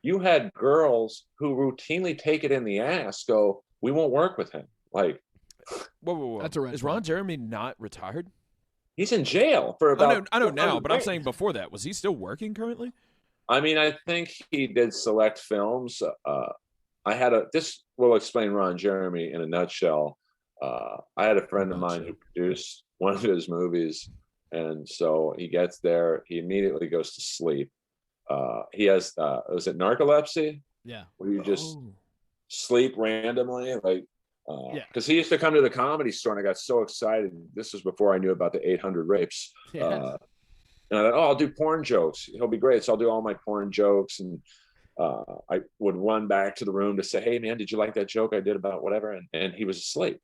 you had girls who routinely take it in the ass go, "We won't work with him." Like, whoa. That's a red Is flag. Ron Jeremy not retired? he's in jail for about. I know now, 400 but I'm days. saying before that, was he still working currently? I mean, I think he did select films. This will explain Ron Jeremy in a nutshell. I had a friend of mine who produced one of his movies, and so he gets there, he immediately goes to sleep. He has, was it narcolepsy? Yeah. Where you just sleep randomly, like, Yeah. because he used to come to the Comedy Store, and I got so excited. This was before I knew about the 800 rapes. Yeah. And I thought, I'll do porn jokes. He'll be great. So I'll do all my porn jokes. And I would run back to the room to say, "Hey, man, did you like that joke I did about whatever?" And he was asleep.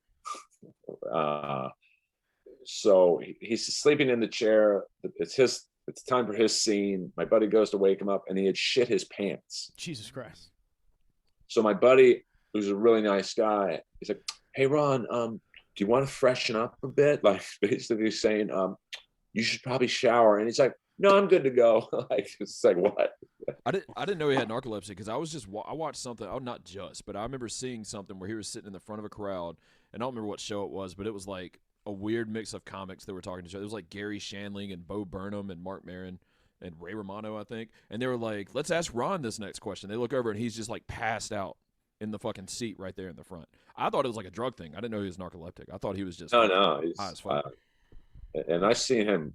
So he's sleeping in the chair. It's time for his scene. My buddy goes to wake him up, and he had shit his pants. Jesus Christ. So my buddy, who's a really nice guy, he's like, "Hey, Ron, do you want to freshen up a bit?" Like, basically saying, "You should probably shower." And he's like, "No, I'm good to go." Like, it's like, what? I didn't know he had narcolepsy because I watched something. Oh, not just, but I remember seeing something where he was sitting in the front of a crowd, and I don't remember what show it was, but it was like a weird mix of comics that were talking to each other. It was like Gary Shandling and Bo Burnham and Mark Maron and Ray Romano, I think. And they were like, "Let's ask Ron this next question." They look over and he's just like passed out in the fucking seat right there in the front. I thought it was like a drug thing. I didn't know he was narcoleptic. I thought he was just No, he's high as fuck. and I've seen him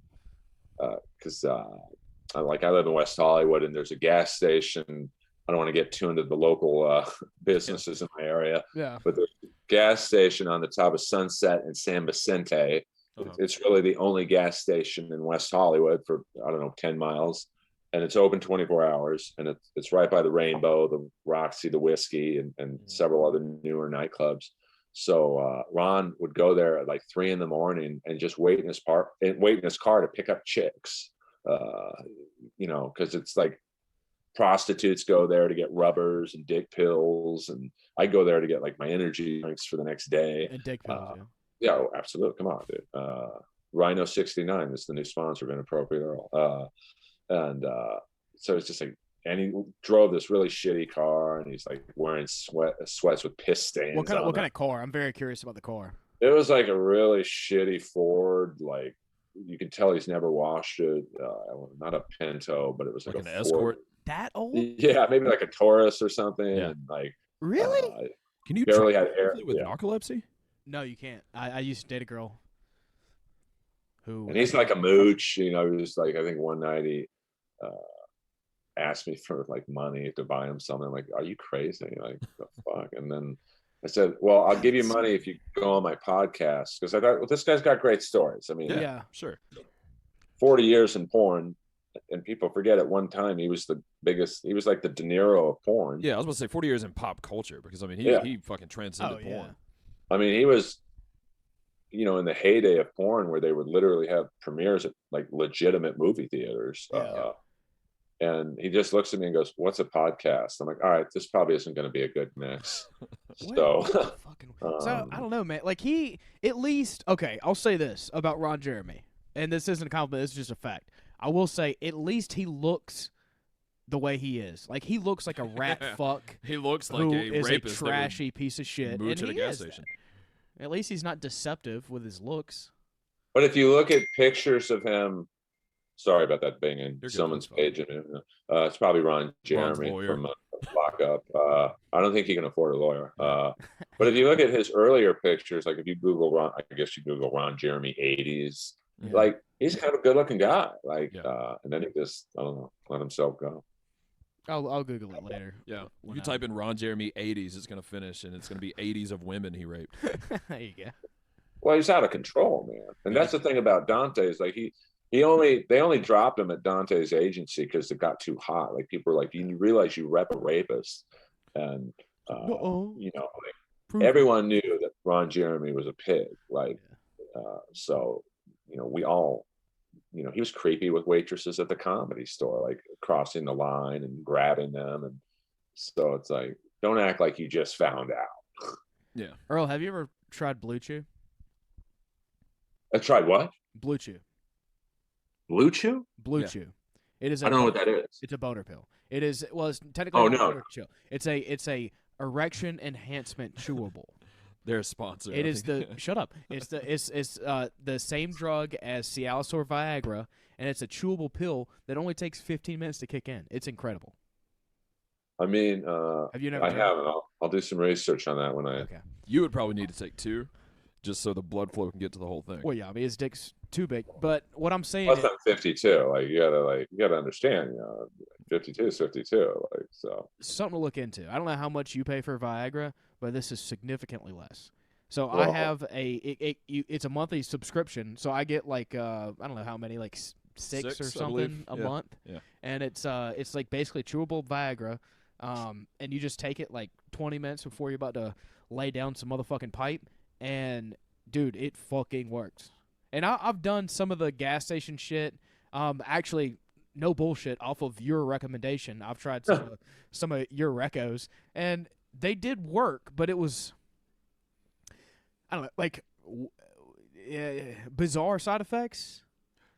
because I live in West Hollywood, and there's a gas station. I don't want to get too into the local businesses in my area, but there's a gas station on the top of Sunset and San Vicente. It's really the only gas station in West Hollywood for, I don't know, 10 miles. And it's open 24 hours. And it's right by the Rainbow, the Roxy, the Whiskey, and several other newer nightclubs. So Ron would go there at like 3 a.m. and just wait in his car to pick up chicks. Because it's like prostitutes go there to get rubbers and dick pills, and I go there to get like my energy drinks for the next day. And dick pills, yeah, oh, absolutely. Come on, dude. Rhino 69 is the new sponsor of Inappropriate Earl. So it's just like, and he drove this really shitty car, and he's like wearing sweats with piss stains. What kind of car? I'm very curious about the car. It was like a really shitty Ford. Like, you could tell he's never washed it. Not a Pinto, but it was like an a Escort. Ford. That old? Yeah, maybe like a Taurus or something. Yeah. And like, Really? Can you barely drive had air with narcolepsy? No, you can't. I used to date a girl who. And he's like a mooch, just like, I think one night he asked me for like money to buy him something. I'm like, "Are you crazy? Like, the fuck?" And then I said, "Well, I'll give you money if you go on my podcast." Because I thought, well, this guy's got great stories. I mean, Yeah. Sure. 40 years in porn, and people forget at one time he was the biggest. He was like the De Niro of porn. Yeah, I was about to say 40 years in pop culture, because I mean he fucking transcended porn. I mean, he was, in the heyday of porn, where they would literally have premieres at like legitimate movie theaters. And he just looks at me and goes, "What's a podcast?" I'm like, "All right, this probably isn't going to be a good mix." So I don't know, man. Like, he at least, okay, I'll say this about Ron Jeremy, and this isn't a compliment, this is just a fact. I will say, at least he looks the way he is. Like, he looks like a rat fuck. He looks like who a is rapist a trashy piece of shit. mooch And at a he gas is station. that. At least he's not deceptive with his looks. But if you look at pictures of him, sorry about that banging You're good, someone's that's fine. page. It's probably Ron Ron's Jeremy lawyer. from Lockup. I don't think he can afford a lawyer. But if you look at his earlier pictures, like if you Google Ron, I guess you Google Ron Jeremy 80s, Yeah. like he's kind of a good looking guy. Like, Yeah. and then he just, I don't know, let himself go. I'll Google it later. Yeah. when You type in Ron Jeremy 80s, it's going to finish, and it's going to be 80s of women he raped. There you go. Well, he's out of control, man. And Yeah. that's the thing about Dante is like they only dropped him at Dante's agency because it got too hot. Like people were like, you realize you rep a rapist, and you know, like everyone knew that Ron Jeremy was a pig. Like, so you know, we all, you know, he was creepy with waitresses at the Comedy Store, like crossing the line and grabbing them, and so it's like, don't act like you just found out. Yeah. Earl, have you ever tried Blue Chew? I tried what? Blue Chew. Blue Chew? Blue Yeah. Chew. It is. I don't know what that is. It's a boner pill. It is. Well, it's technically. Oh, not no. boner chill. It's a erection enhancement chewable. They're a sponsor. It I is think. the shut up. It's the same drug as Cialis or Viagra, and it's a chewable pill that only takes 15 minutes to kick in. It's incredible. I mean, Have you never? I tried it? haven't. I'll do some research on that when I. Okay. You would probably need to take 2, just so the blood flow can get to the whole thing. Well, yeah. I mean, his dick's too big. But what I'm saying Plus, is, I'm 52. You gotta understand. 52 is 52. Like, so. something to look into. I don't know how much you pay for Viagra, but this is significantly less. So I Well- have it's a monthly subscription. So I get like I don't know how many, like six or I believe. something a Yeah. month. Yeah. And it's like basically chewable Viagra, and you just take it like 20 minutes before you're about to lay down some motherfucking pipe, and dude, it fucking works. And I've done some of the gas station shit. Actually, no bullshit. Off of your recommendation, I've tried some of your recos, and they did work, but it was, I don't know, like bizarre side effects.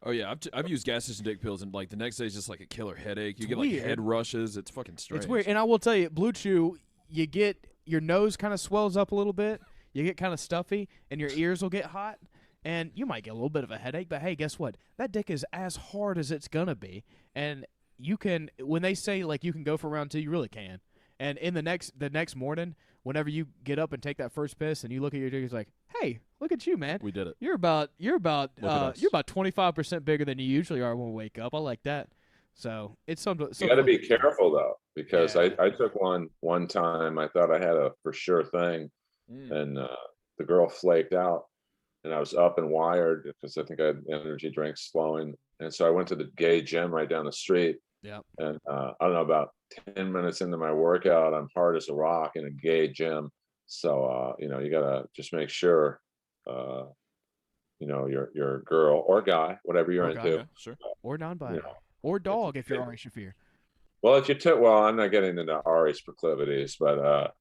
Oh yeah, I've used gas station dick pills, and like the next day is just like a killer headache. You It's get like weird. head rushes. It's fucking strange. It's weird, and I will tell you, Blue Chew, you get your nose kind of swells up a little bit, you get kind of stuffy, and your ears will get hot, and you might get a little bit of a headache. But hey, guess what? That dick is as hard as it's gonna be, and you can. When they say like you can go for round 2, you really can. And in the next morning, whenever you get up and take that first piss, and you look at your dick, it's like, hey, look at you, man. We did it. You're about Look at us. you're about 25% bigger than you usually are when we wake up. I like that. So it's something. You got to be careful though, because Yeah. I took one time. I thought I had a for sure thing, and the girl flaked out, and I was up and wired because I think I had energy drinks flowing, and so I went to the gay gym right down the street. Yeah. And I don't know, about 10 minutes into my workout, I'm hard as a rock in a gay gym. So you gotta just make sure, your girl or guy, whatever you're Or guy, into. Yeah, sure. or non-binary, You know, or dog if you're Ari Shafir. well, if you took, well, I'm not getting into Ari's proclivities, but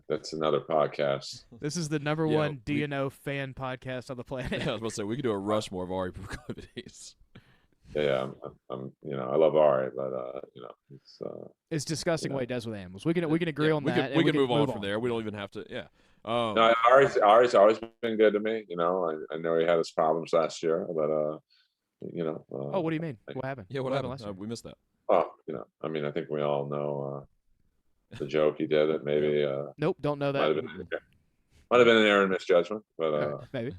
that's another podcast. This is the number Yeah, one we- DNO fan podcast on the planet. Yeah, I was about to say we could do a Rushmore of Ari proclivities. Yeah, I love Ari, but it's It's disgusting Yeah. what he does with animals. We can agree Yeah, on we that. Can, we can move on from there. We don't even have to. Yeah. no, Ari's always been good to me. I know he had his problems last year, but Oh, what do you mean? What happened? Yeah. What happened happened? last year? We missed that. I think we all know the joke he did. It maybe Nope, don't know might have that. been an error in misjudgment, but Maybe.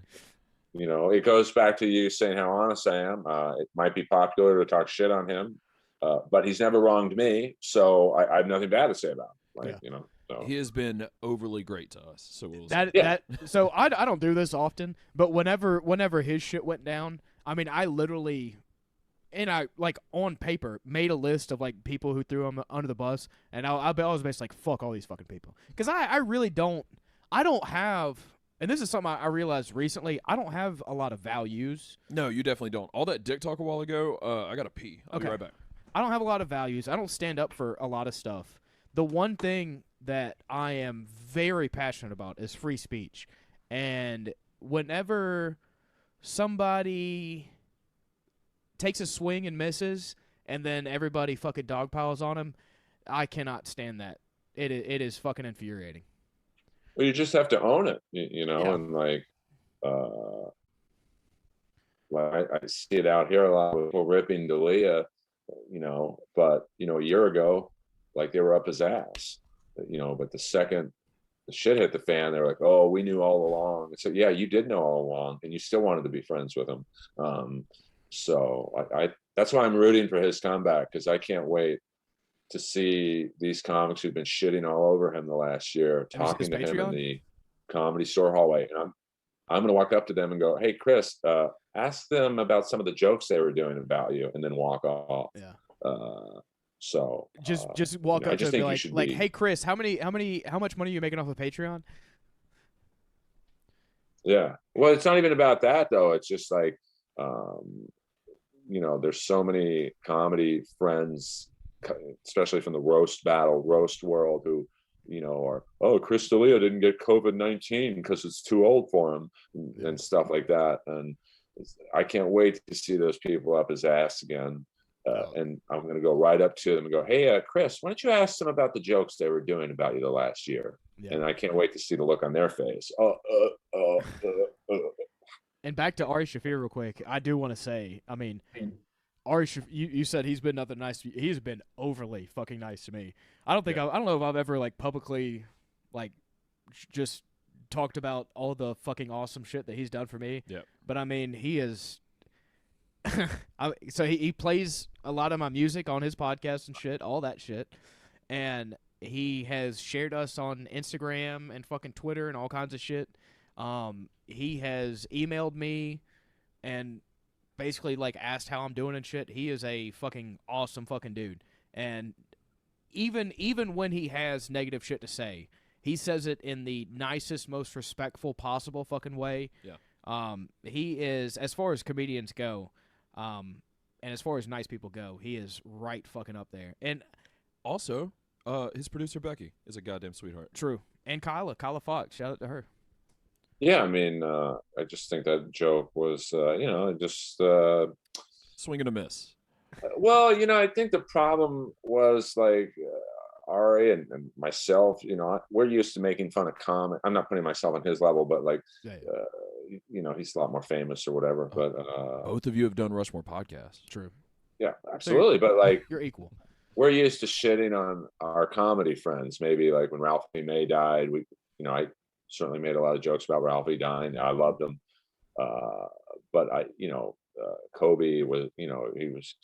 it goes back to you saying how honest I am. It might be popular to talk shit on him, but he's never wronged me, so I have nothing bad to say about him. So. He has been overly great to us. So we'll That so I don't do this often, but whenever his shit went down, I mean, I literally, and I like on paper made a list of like people who threw him under the bus, and I was basically like, fuck all these fucking people, because I really don't have, and this is something I realized recently, I don't have a lot of values. No, you definitely don't. All that dick talk a while ago. I gotta pee. I'll be Okay. right back. I don't have a lot of values. I don't stand up for a lot of stuff. The one thing that I am very passionate about is free speech. And whenever somebody takes a swing and misses, and then everybody fucking dogpiles on him, I cannot stand that. It is fucking infuriating. Well, you just have to own it, Yeah. and like, I see it out here a lot with people ripping D'Elia, but a year ago, like they were up his ass, but the second the shit hit the fan, they're like, oh, we knew all along. So yeah, you did know all along, and you still wanted to be friends with him. So I that's why I'm rooting for his comeback, because I can't wait to see these comics who've been shitting all over him the last year talking to him in the Comedy Store hallway, and I'm going to walk up to them and go, hey, Chris, ask them about some of the jokes they were doing about you, and then walk off. Yeah. So just walk up to him and be like, be... hey, Chris, how much money are you making off of Patreon? Yeah. Well, it's not even about that though. It's just like, there's so many comedy friends, especially from the roast world, who are, oh, Chris D'Elia didn't get COVID-19 because it's too old for him, and stuff like that. And I can't wait to see those people up his ass again. And I'm going to go right up to them and go, hey, Chris, why don't you ask them about the jokes they were doing about you the last year? Yeah. And I can't wait to see the look on their face. And back to Ari Shaffir real quick. I do want to say, I mean, Ari Shaffir, you said he's been nothing nice to you. He's been overly fucking nice to me. I don't know if I've ever like publicly like just talked about all the fucking awesome shit that he's done for me. Yeah. But I mean, he is so he plays a lot of my music on his podcast and shit, all that shit. And he has shared us on Instagram and fucking Twitter and all kinds of shit. He has emailed me and basically like asked how I'm doing and shit. He is a fucking awesome fucking dude. And even when he has negative shit to say, he says it in the nicest, most respectful possible fucking way. Yeah. He is, as far as comedians go, and as far as nice people go, he is right fucking up there. And also, his producer Becky is a goddamn sweetheart. True. And Kyla Fox, shout out to her. Yeah, I mean, I just think that joke was, just swing and a miss. Well, I think the problem was like Ari and myself. We're used to making fun of comic. I'm not putting myself on his level, but like, he's a lot more famous or whatever. But both of you have done Rushmore podcasts. True. Yeah, absolutely. But like, you're equal. We're used to shitting on our comedy friends. Maybe like when Ralphie May died, I certainly made a lot of jokes about Ralphie dying. I loved him. But Kobe was,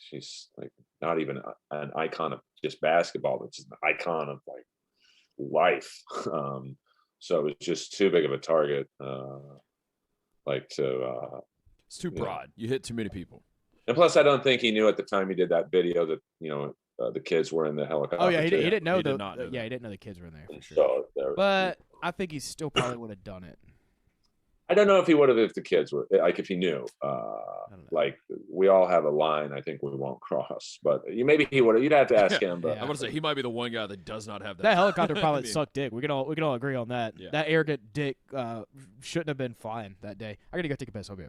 he's like not even an icon of just basketball, but just an icon of like life. So it was just too big of a target. It's too broad. You hit too many people. And plus, I don't think he knew at the time he did that video that, the kids were in the helicopter. Oh yeah, he didn't know. He did not know he didn't know the kids were in there for sure. So but I think he still probably would have done it. I don't know if he would have if the kids were like if he knew. Like we all have a line I think we won't cross, but maybe he would have. You'd have to ask him. But I want to say he might be the one guy that does not have that. That helicopter pilot sucked dick. We can all agree on that. Yeah. That arrogant dick shouldn't have been flying that day. I gotta go take a piss. I'll be.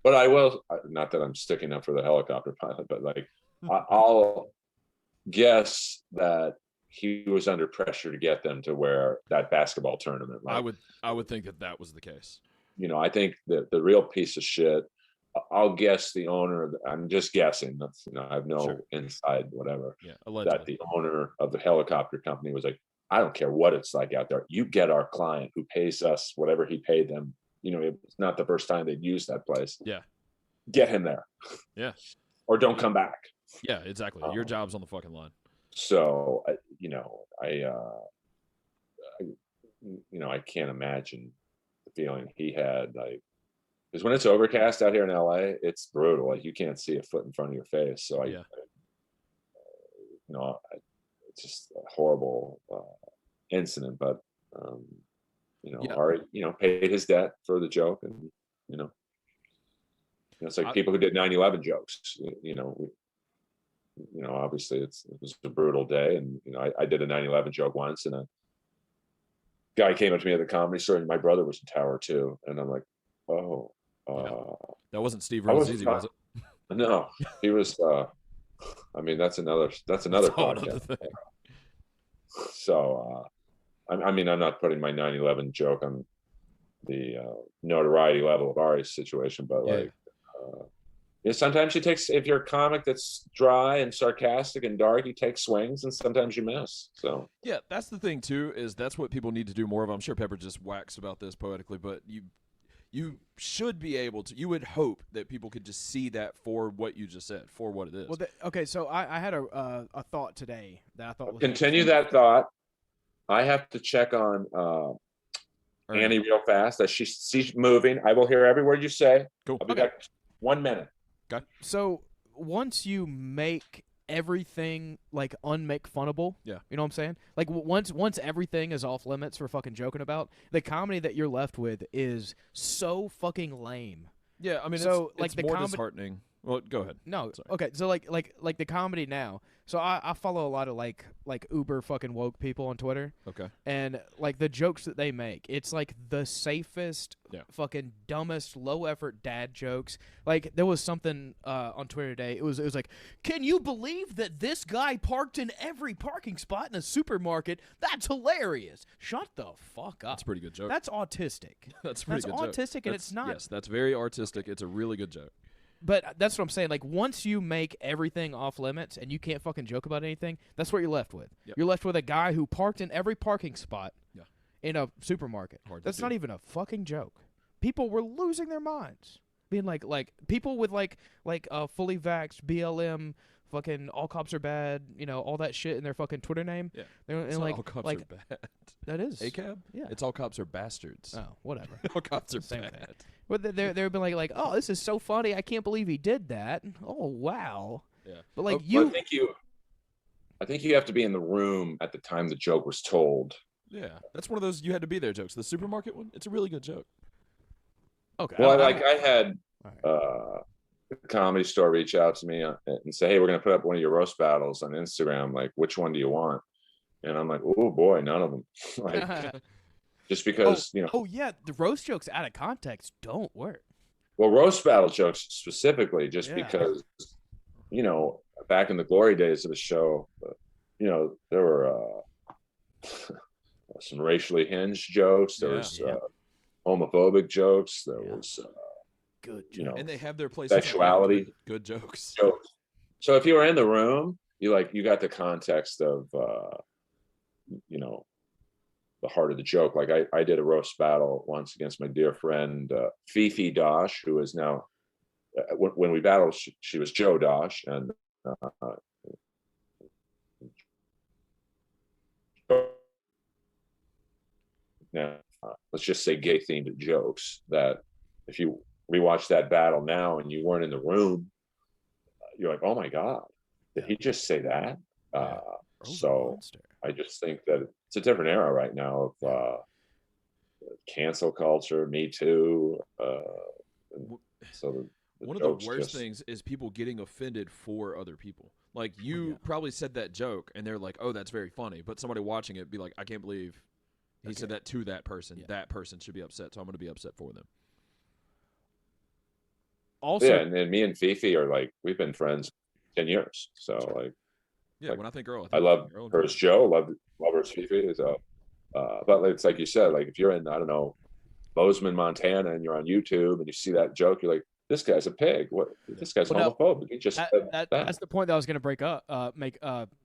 But I will. Not that I'm sticking up for the helicopter pilot, but like I'll guess that he was under pressure to get them to where that basketball tournament. Like, I would think that was the case. I think that the real piece of shit. I'll guess the owner. I'm just guessing. That's I have no inside whatever. Yeah, allegedly. That the owner of the helicopter company was like, I don't care what it's like out there. You get our client who pays us whatever he paid them. It's not the first time they'd use that place. Yeah, get him there. Yeah, or don't come back. Yeah, exactly. Your job's on the fucking line. So I can't imagine the feeling he had. Like, because when it's overcast out here in LA, it's brutal. Like you can't see a foot in front of your face. So it's just a horrible incident. But Ari, paid his debt for the joke, and it's like people who did 9/11 jokes. Obviously it was a brutal day, and I did a 9/11 joke once, and a guy came up to me at the Comedy Store, and my brother was in Tower too, and I'm like, oh, that wasn't Steve Rosizzi, was it? No, he was. That's another podcast. So, I'm not putting my 9/11 joke on the notoriety level of Ari's situation, but Yeah, sometimes you take, if you're a comic that's dry and sarcastic and dark, you take swings, and sometimes you miss. So Yeah, that's the thing too. Is that's what people need to do more of. I'm sure Pepper just waxed about this poetically, but you should be able to. You would hope that people could just see that for what you just said, for what it is. Well, okay, so I had a thought today that I thought was continue that thought. I have to check on Annie real fast. As she's moving, I will hear every word you say. Cool. I'll be back 1 minute. Okay. So once you make everything like unmake funnable, yeah, you know what I'm saying? Like once everything is off limits for fucking joking about, the comedy that you're left with is so fucking lame. Yeah, I mean, so it's the more disheartening. Well, go ahead. No, Sorry. okay. So like the comedy now. So I follow a lot of like uber fucking woke people on Twitter. Okay. And like the jokes that they make, it's like the safest, fucking dumbest, low effort dad jokes. Like there was something on Twitter today. It was like, can you believe that this guy parked in every parking spot in a supermarket? That's hilarious. Shut the fuck up. That's a pretty good joke. That's autistic. That's a pretty good joke. That's autistic, and it's not. Yes, that's very artistic. It's a really good joke. But that's what I'm saying. Like, once you make everything off limits and you can't fucking joke about anything, that's what you're left with. Yep. You're left with a guy who parked in every parking spot in a supermarket. That's not even a fucking joke. People were losing their minds. Being like people with like fully vaxxed, BLM, fucking all cops are bad, all that shit in their fucking Twitter name. Yeah. It's all cops are bad. That is. ACAB? Yeah. It's all cops are bastards. Oh, whatever. All cops are Same bad. thing. But they've been like, oh, this is so funny. I can't believe he did that. Oh, wow. Yeah. But like I think you have to be in the room at the time the joke was told. Yeah, that's one of those you had to be there jokes. The supermarket one, it's a really good joke. Okay. Well, I had a Comedy Store reach out to me and say, hey, we're going to put up one of your roast battles on Instagram. Like, which one do you want? And I'm like, oh boy, none of them. Like, just because, Oh, yeah, the roast jokes out of context don't work. Well, roast battle jokes specifically, just because, back in the glory days of the show, there were some racially hinged jokes. There was homophobic jokes. There was, good jokes. And they have their place. Sexuality. Good jokes. So if you were in the room, you got the context of, the heart of the joke. Like I did a roast battle once against my dear friend Fifi Dosh, who is now when we battled, she was Joe Dosh, and now let's just say gay themed jokes that if you rewatch that battle now and you weren't in the room, you're like, oh my god, did he just say that? So I just think that it's a different era right now of cancel culture, Me Too. So one of the worst things is people getting offended for other people. Like you probably said that joke and they're like, oh, that's very funny. But somebody watching it be like, I can't believe he said that to that person. That person should be upset. So I'm going to be upset for them. Also, yeah, and me and Fifi are like, we've been friends 10 years. So like, when I think Earl, I love her as Joe, love her as Fifi. So, but it's like you said, like if you're in, I don't know, Bozeman, Montana, and you're on YouTube and you see that joke, you're like, this guy's a pig. What? This guy's homophobic. He just that's the point that I was going to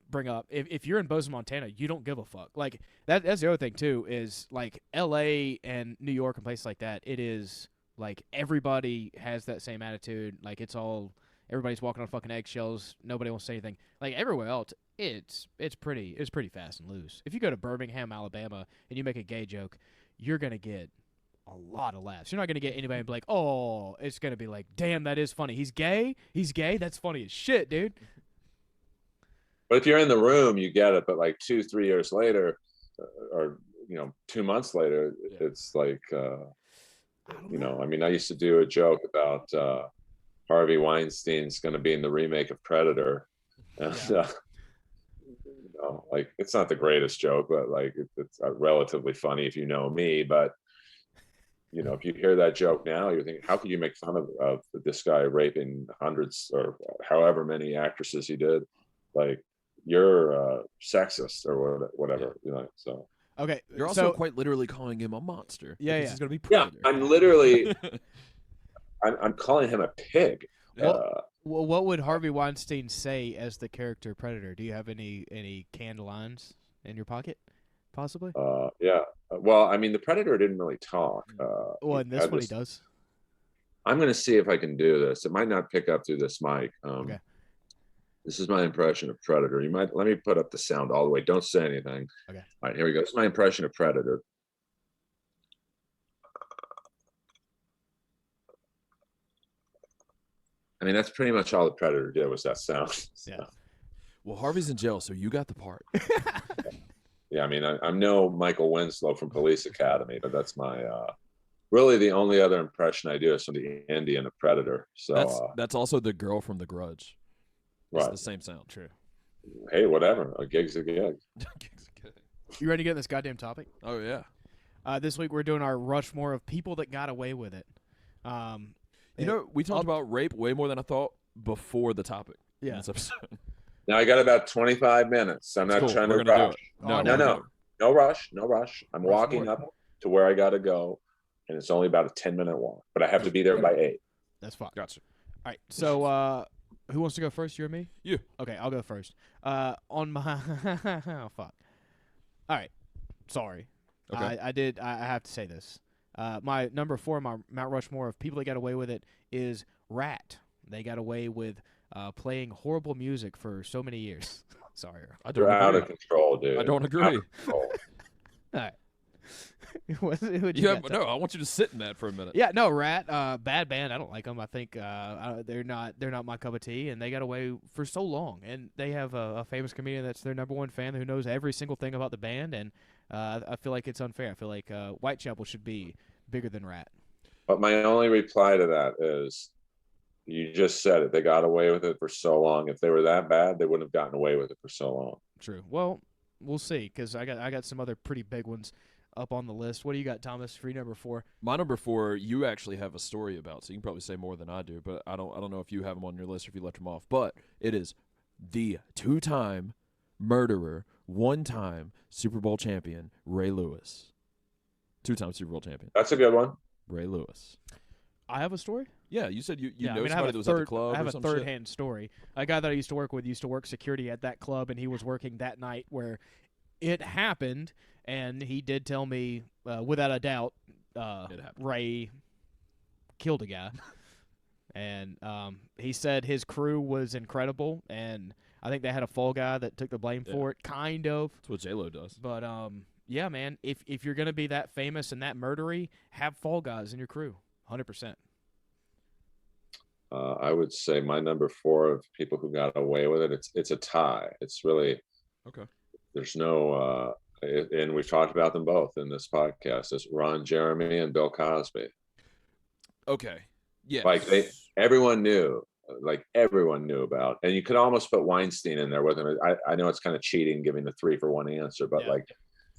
bring up. If you're in Bozeman, Montana, you don't give a fuck. Like that's the other thing too. Is like L.A. and New York and places like that. It is like everybody has that same attitude. Like everybody's walking on fucking eggshells. Nobody wants to say anything. Like everywhere else, it's pretty fast and loose. If you go to Birmingham, Alabama, and you make a gay joke, you're gonna get a lot of laughs. You're not gonna get anybody to be like, oh, it's gonna be like, damn, that is funny. He's gay. That's funny as shit, dude. But if you're in the room, you get it. But like 2-3 years later, or 2 months later, it's like, I mean, I used to do a joke about Harvey Weinstein's going to be in the remake of Predator. And, like it's not the greatest joke, but like it's relatively funny if you know me. But if you hear that joke now, you're thinking, how could you make fun of this guy raping hundreds or however many actresses he did? Like you're sexist or whatever. So okay, you're also quite literally calling him a monster. Yeah. He's going to be Predator. Yeah, I'm literally. I'm calling him a pig. Well, what would Harvey Weinstein say as the character Predator? Do you have any canned lines in your pocket, possibly? Yeah. Well, I mean, the Predator didn't really talk. Well, in this one he does. I'm going to see if I can do this. It might not pick up through this mic. Okay. This is my impression of Predator. You might let me put up the sound all the way. Don't say anything. Okay. All right, here we go. This is my impression of Predator. I mean, that's pretty much all the Predator did was that sound. So. Yeah. Well, Harvey's in jail, so you got the part. Yeah, I mean, I'm no Michael Winslow from Police Academy, but that's my really the only other impression I do is from the Indian of Predator. So that's also the girl from The Grudge. It's right. the same sound. True. Hey, whatever. A gig's a gig. You ready to get in this goddamn topic? Oh yeah. This week we're doing our Rushmore of people that got away with it. You know, we talked about rape way more than I thought before the topic. Yeah. In this episode. Now I got about 25 minutes. I'm not trying to rush. No rush. I'm walking up to where I got to go, and it's only about a 10-minute walk, but I have to be there by 8. That's fine. Gotcha. All right. So, who wants to go first? You or me? You. Okay, I'll go first. On my oh fuck. All right. Sorry. Okay. I have to say this. My number 4, my Mount Rushmore of people that got away with it is Rat. They got away with playing horrible music for so many years. Sorry, Earl. I don't You're agree. out of control, dude. I don't agree. All right. Who'd you got, no, I want you to sit in that for a minute. Yeah, no, Rat, bad band. I don't like them. I think they're not my cup of tea, and they got away for so long. And they have a famous comedian that's their number 1 fan who knows every single thing about the band, and I feel like it's unfair. I feel like Whitechapel should be bigger than Rat. But my only reply to that is, you just said it. They got away with it for so long. If they were that bad, they wouldn't have gotten away with it for so long. True. Well, we'll see, because I got some other pretty big ones up on the list. What do you got, Thomas, for your number 4? My number 4, you actually have a story about, so you can probably say more than I do, but I don't know if you have them on your list or if you left them off. But it is the 2-time murderer, 1-time Super Bowl champion, Ray Lewis. 2-time Super Bowl champion. That's a good one. Ray Lewis. I have a story? Yeah, you said you know I somebody that was at the club. I have or a some third-hand story. A guy that I used to work with used to work security at that club, and he was working that night where it happened, and he did tell me, without a doubt, Ray killed a guy. And he said his crew was incredible, and I think they had a fall guy that took the blame for it, kind of. That's what J-Lo does. But, yeah, man, if you're going to be that famous and that murdery, have fall guys in your crew, 100%. I would say my number 4 of people who got away with it, it's a tie. It's really okay. There's no and we've talked about them both in this podcast. It's Ron Jeremy and Bill Cosby. Okay. Yeah. Like everyone knew about, and you could almost put Weinstein in there with him. I know it's kind of cheating giving the 3 for 1 answer, but like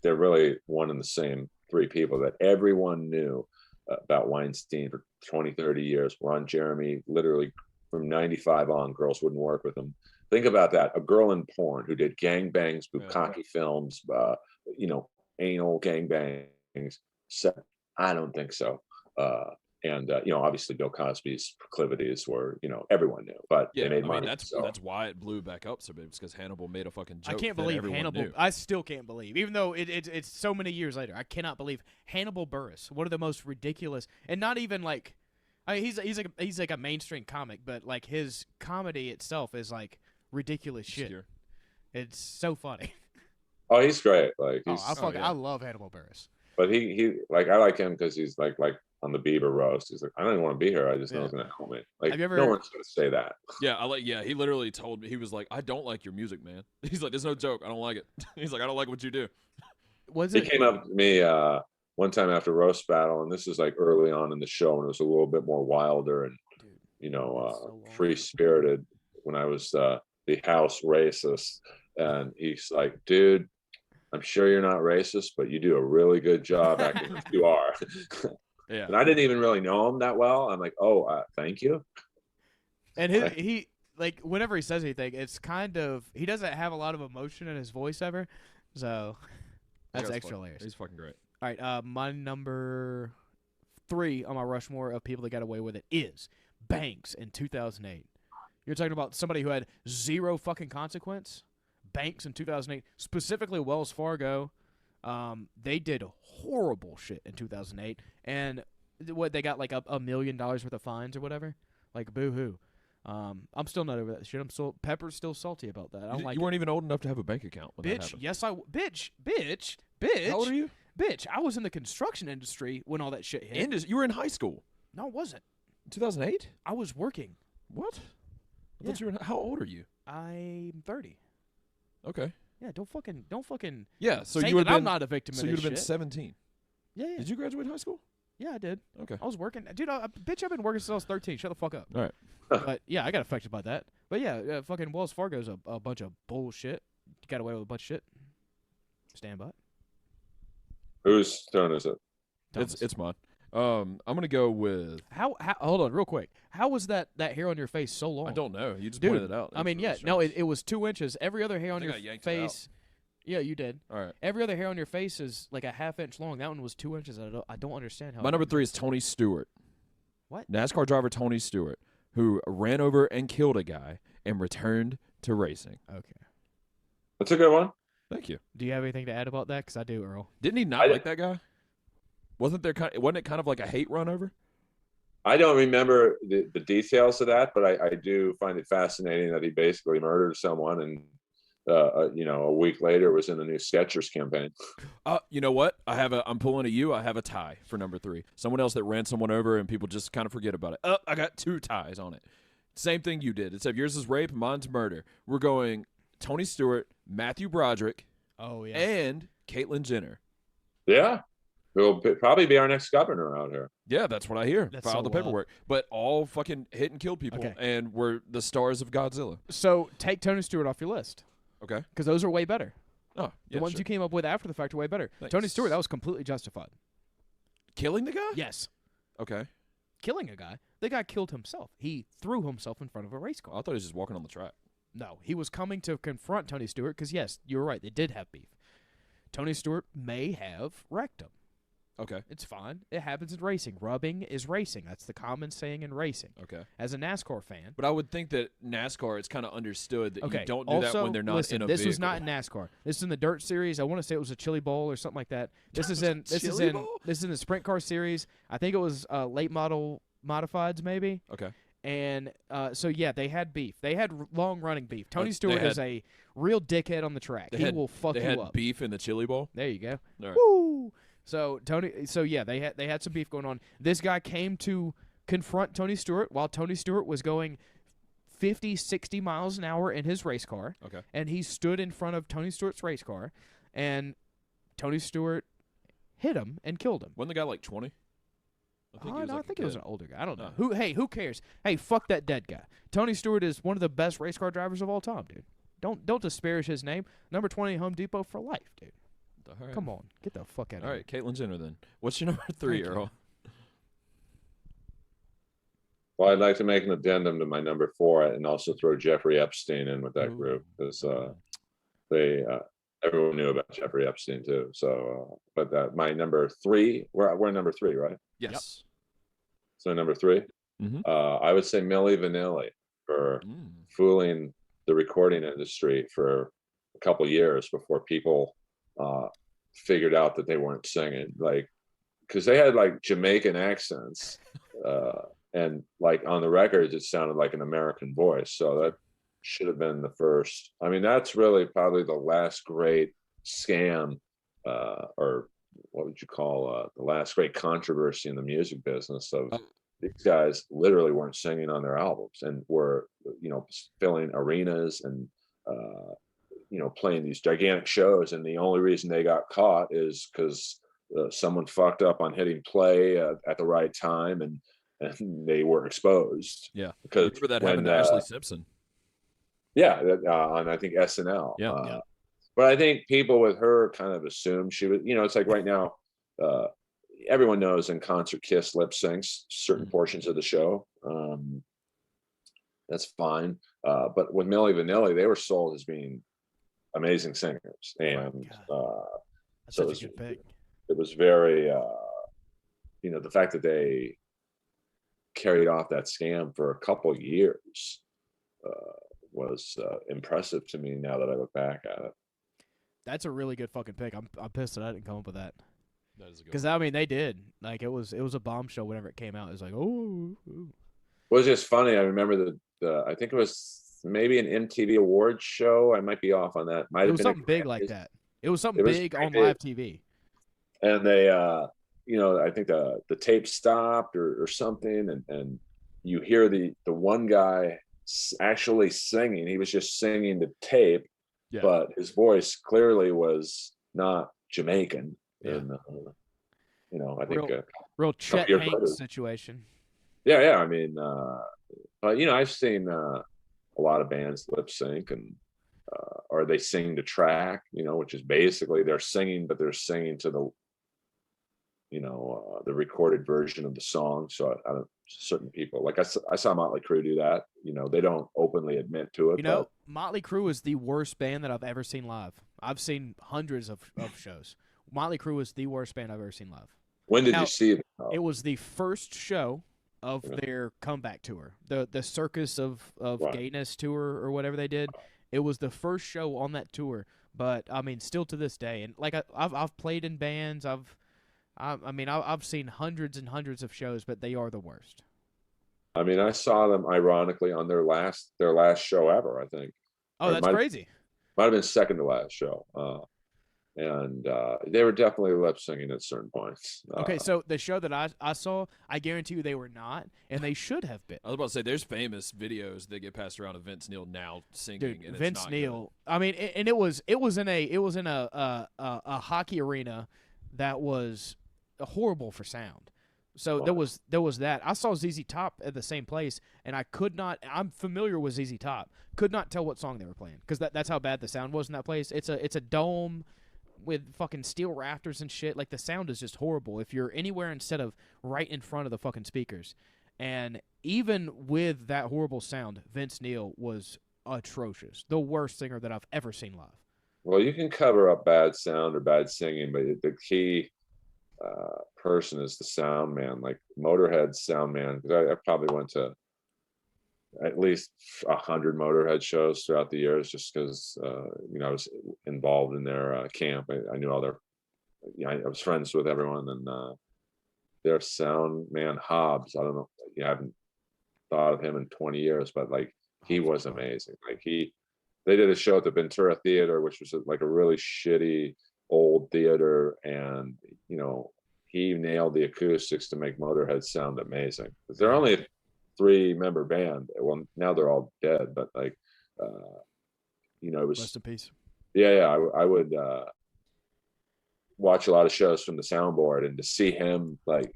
they're really one and the same 3 people that everyone knew about Weinstein for 20, 30 years. Ron Jeremy, literally from 95 on, girls wouldn't work with him. Think about that. A girl in porn who did gangbangs, bukkake films, anal gangbangs. I don't think so. Obviously Bill Cosby's proclivities were, everyone knew, but they made money. That's why it blew back up so big, because Hannibal made a fucking joke. I can't believe Hannibal. Knew. I still can't believe, even though it's so many years later, I cannot believe Hannibal Buress, one of the most ridiculous, and not even like, he's like a mainstream comic, but like his comedy itself is like ridiculous shit. It's so funny. Oh, he's great. Like I love Hannibal Buress. But he I like him because he's like on the Bieber roast. He's like, I don't even want to be here. I just know it's gonna help me. Like, no one's gonna say that. Yeah, he literally told me, he was like, I don't like your music, man. He's like, there's no joke. I don't like it. He's like, I don't like what you do. He came up to me one time after roast battle, and this is like early on in the show, and it was a little bit more wilder and free spirited when I was the house racist. And he's like, dude, I'm sure you're not racist, but you do a really good job acting like you are. Yeah. And I didn't even really know him that well. I'm like, thank you. And he like whenever he says anything, it's kind of, he doesn't have a lot of emotion in his voice ever, so that's extra layers. He's fucking great. All right, my number 3 on my Rushmore of people that got away with it is Banks in 2008. You're talking about somebody who had zero fucking consequence. Banks in 2008, specifically Wells Fargo. They did horrible shit in 2008, and what they got like $1 million worth of fines or whatever. Like boo-hoo. I'm still not over that shit. Pepper's still salty about that. I don't like. You weren't even old enough to have a bank account when that bitch. happened. Yes, bitch. How old are you? Bitch, I was in the construction industry when all that shit hit. You were in high school. No, it wasn't. 2008? I was working. What? I thought you were how old are you? I'm 30. Okay. Yeah, don't fucking. Yeah, so say you would that have I'm not a victim. So of you'd this have been shit. 17. Yeah. Did you graduate high school? Yeah, I did. Okay. I was working, dude. Bitch, I've been working since I was 13. Shut the fuck up. All right. But yeah, I got affected by that. But yeah, fucking Wells Fargo's a bunch of bullshit. Got away with a bunch of shit. Stand by. Whose turn is it? It's mine. I'm gonna go with. How? Hold on, real quick. How was that hair on your face so long? I don't know. You just Dude, pointed it out. I mean, yeah, no, it was 2 inches. Every other hair on your I yanked it out. face. Yeah, you did. All right. Every other hair on your face is like a ½ inch long. That one was 2 inches. I don't understand how. My number 3 is Tony Stewart. What? NASCAR driver Tony Stewart, who ran over and killed a guy and returned to racing. Okay. That's a good one. Thank you. Do you have anything to add about that? Because I do, Earl. Didn't he not like that guy? Wasn't it kind of like a hate run over? I don't remember the details of that, but I do find it fascinating that he basically murdered someone, and a week later was in the new Skechers campaign. You know what? I'm pulling a U. I have a tie for number 3. Someone else that ran someone over and people just kind of forget about it. I got 2 ties on it. Same thing you did. Except yours is rape, mine's murder. We're going Tony Stewart, Matthew Broderick, Oh yeah. and Caitlyn Jenner. Yeah. Who'll probably be our next governor out here. Yeah, that's what I hear. That's File so the paperwork. But all fucking hit and kill people, Okay. and were the stars of Godzilla. So take Tony Stewart off your list Okay. because those are way better. Oh, The yeah, ones sure. you came up with after the fact are way better. Thanks. Tony Stewart, that was completely justified. Killing the guy? Yes. Okay. Killing a guy. The guy killed himself. He threw himself in front of a race I car. thought he was just walking on the track. No, he was coming to confront Tony Stewart because, yes, you were right. They did have beef. Tony Stewart may have wrecked him. Okay. It's fine. It happens in racing. Rubbing is racing. That's the common saying in racing. Okay. As a NASCAR fan. But I would think that NASCAR, it's kind of understood that Okay. you don't do also, that when they're not listen, in a this vehicle. was not in NASCAR. This is in the Dirt Series. I want to say it was a Chili Bowl or something like that. This is in Chili Bowl? this is in the Sprint Car Series. I think it was late model modifieds maybe. Okay. And so yeah, they had beef. They had long running beef. Tony they Stewart had- is a real dickhead on the track. They He had- will fuck They you had up. beef in the Chili Bowl. There you go. All right. Woo! So yeah, they had some beef going on. This guy came to confront Tony Stewart while Tony Stewart was going 50, 60 miles an hour in his race car. Okay. And he stood in front of Tony Stewart's race car, and Tony Stewart hit him and killed him. Wasn't the guy like 20? I think he was No, like I think a it was kid. an older guy. I don't know. Oh. Who cares? Hey, fuck that dead guy. Tony Stewart is one of the best race car drivers of all time, dude. Don't disparage his name. Number 20 Home Depot for life, dude. All right. Come on, get the fuck out All of right, Caitlyn Jenner then. What's your number 3, Thank you. Earl? Well, I'd like to make an addendum to my number 4 and also throw Jeffrey Epstein in with that Ooh. group, because everyone knew about Jeffrey Epstein too. So, but my number 3, we're number 3, right? Yes. So number 3, Mhm. I would say Milli Vanilli for Mm. fooling the recording industry for a couple years before people figured out that they weren't singing, like, because they had like Jamaican accents, and like on the records it sounded like an American voice. So that should have been the first. I mean, that's really probably the last great scam, or what would you call the last great controversy in the music business of these guys literally weren't singing on their albums and were, filling arenas and, playing these gigantic shows. And the only reason they got caught is because someone fucked up on hitting play at the right time, and they were exposed. Yeah. Because Remember that when, happened to Ashley Simpson. yeah, on I think SNL. Yeah. But I think people with her kind of assume she was, it's like right now, everyone knows in concert Kiss lip syncs certain portions of the show. That's fine. But with Milli Vanilli, they were sold as being amazing singers. And That's so such a good pick. it was very, the fact that they carried off that scam for a couple of years was impressive to me now that I look back at it. That's a really good fucking pick. I'm pissed that I didn't come up with that. That is a good Because one. I mean, they did. Like it was a bombshell whenever it came out. It was like, oh. It was just funny. I remember the I think it was maybe an MTV Awards show. I might be off on that. Might It have was been something big like that. It was something It was big pretty on big. live TV. And they I think the tape stopped or something, and you hear the one guy actually singing. He was just singing the tape, Yeah. but his voice clearly was not Jamaican. Yeah. And I think Real Chet years Hanks later. situation. Yeah. I mean, but I've seen a lot of bands lip sync and or they sing the track, which is basically they're singing, but they're singing to the recorded version of the song. So I don't, certain people, like I saw Motley Crue do that. They don't openly admit to it. But Motley Crue is the worst band that I've ever seen live. I've seen hundreds of shows. Motley Crue is the worst band I've ever seen live. when did you see them? It was the first show of their comeback tour, the Circus of Right. Gayness tour or whatever they did. It was the first show on that tour, but I mean, still to this day, and like I've played in bands, I've seen hundreds and hundreds of shows, but they are the worst. I mean, I saw them ironically on their last show ever. I think. Oh, Or that's crazy. Might have been second to last show. And they were definitely lip singing at certain points. Okay, so the show that I saw, I guarantee you they were not, and they should have been. I was about to say, there's famous videos that get passed around of Vince Neil now singing. Dude, and Vince it's not Neil. good. I mean, and it was in a hockey arena that was horrible for sound. So there was that. I saw ZZ Top at the same place, and I could not. I'm familiar with ZZ Top. Could not tell what song they were playing because that's how bad the sound was in that place. It's a dome with fucking steel rafters and shit. Like the sound is just horrible if you're anywhere instead of right in front of the fucking speakers. And even with that horrible sound, Vince Neil was atrocious. The worst singer that I've ever seen live. Well, you can cover up bad sound or bad singing, but the key person is the sound man, like Motorhead sound man. Because I probably went to at least 100 Motorhead shows throughout the years, just because I was involved in their camp. I knew all their, I was friends with everyone, and their sound man Hobbs. I don't know, you haven't thought of him in 20 years, but like he was amazing. Like they did a show at the Ventura Theater, which was like a really shitty old theater, and he nailed the acoustics to make Motorhead sound amazing. They're only a 3-member band. Well, now they're all dead, but like it was Rest in peace. Yeah, I would watch a lot of shows from the soundboard, and to see him, like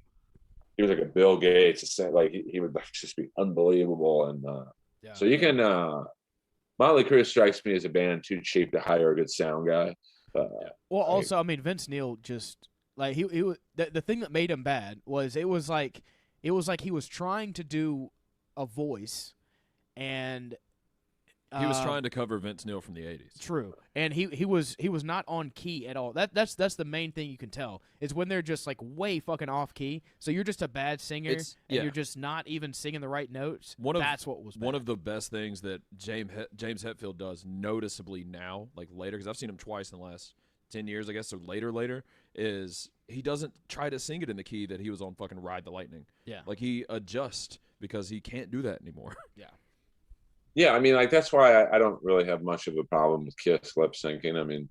he was like a Bill Gates, like he would like just be unbelievable. And so you can Motley Crue strikes me as a band too cheap to hire a good sound guy. Well, also, I mean, Vince Neil just like he was the thing that made him bad was it was like he was trying to do a voice, and he was trying to cover Vince Neil from the 80s. True, and he was not on key at all. That's the main thing you can tell is when they're just like way fucking off key. So you're just a bad singer, and you're just not even singing the right notes. That's what was bad. One of the best things that James Hetfield does noticeably now, like later, because I've seen him twice in the last 10 years, I guess, or later, is he doesn't try to sing it in the key that he was on fucking Ride the Lightning. Yeah, like he adjusts because he can't do that anymore. Yeah, I mean, like that's why I don't really have much of a problem with Kiss lip syncing. I mean,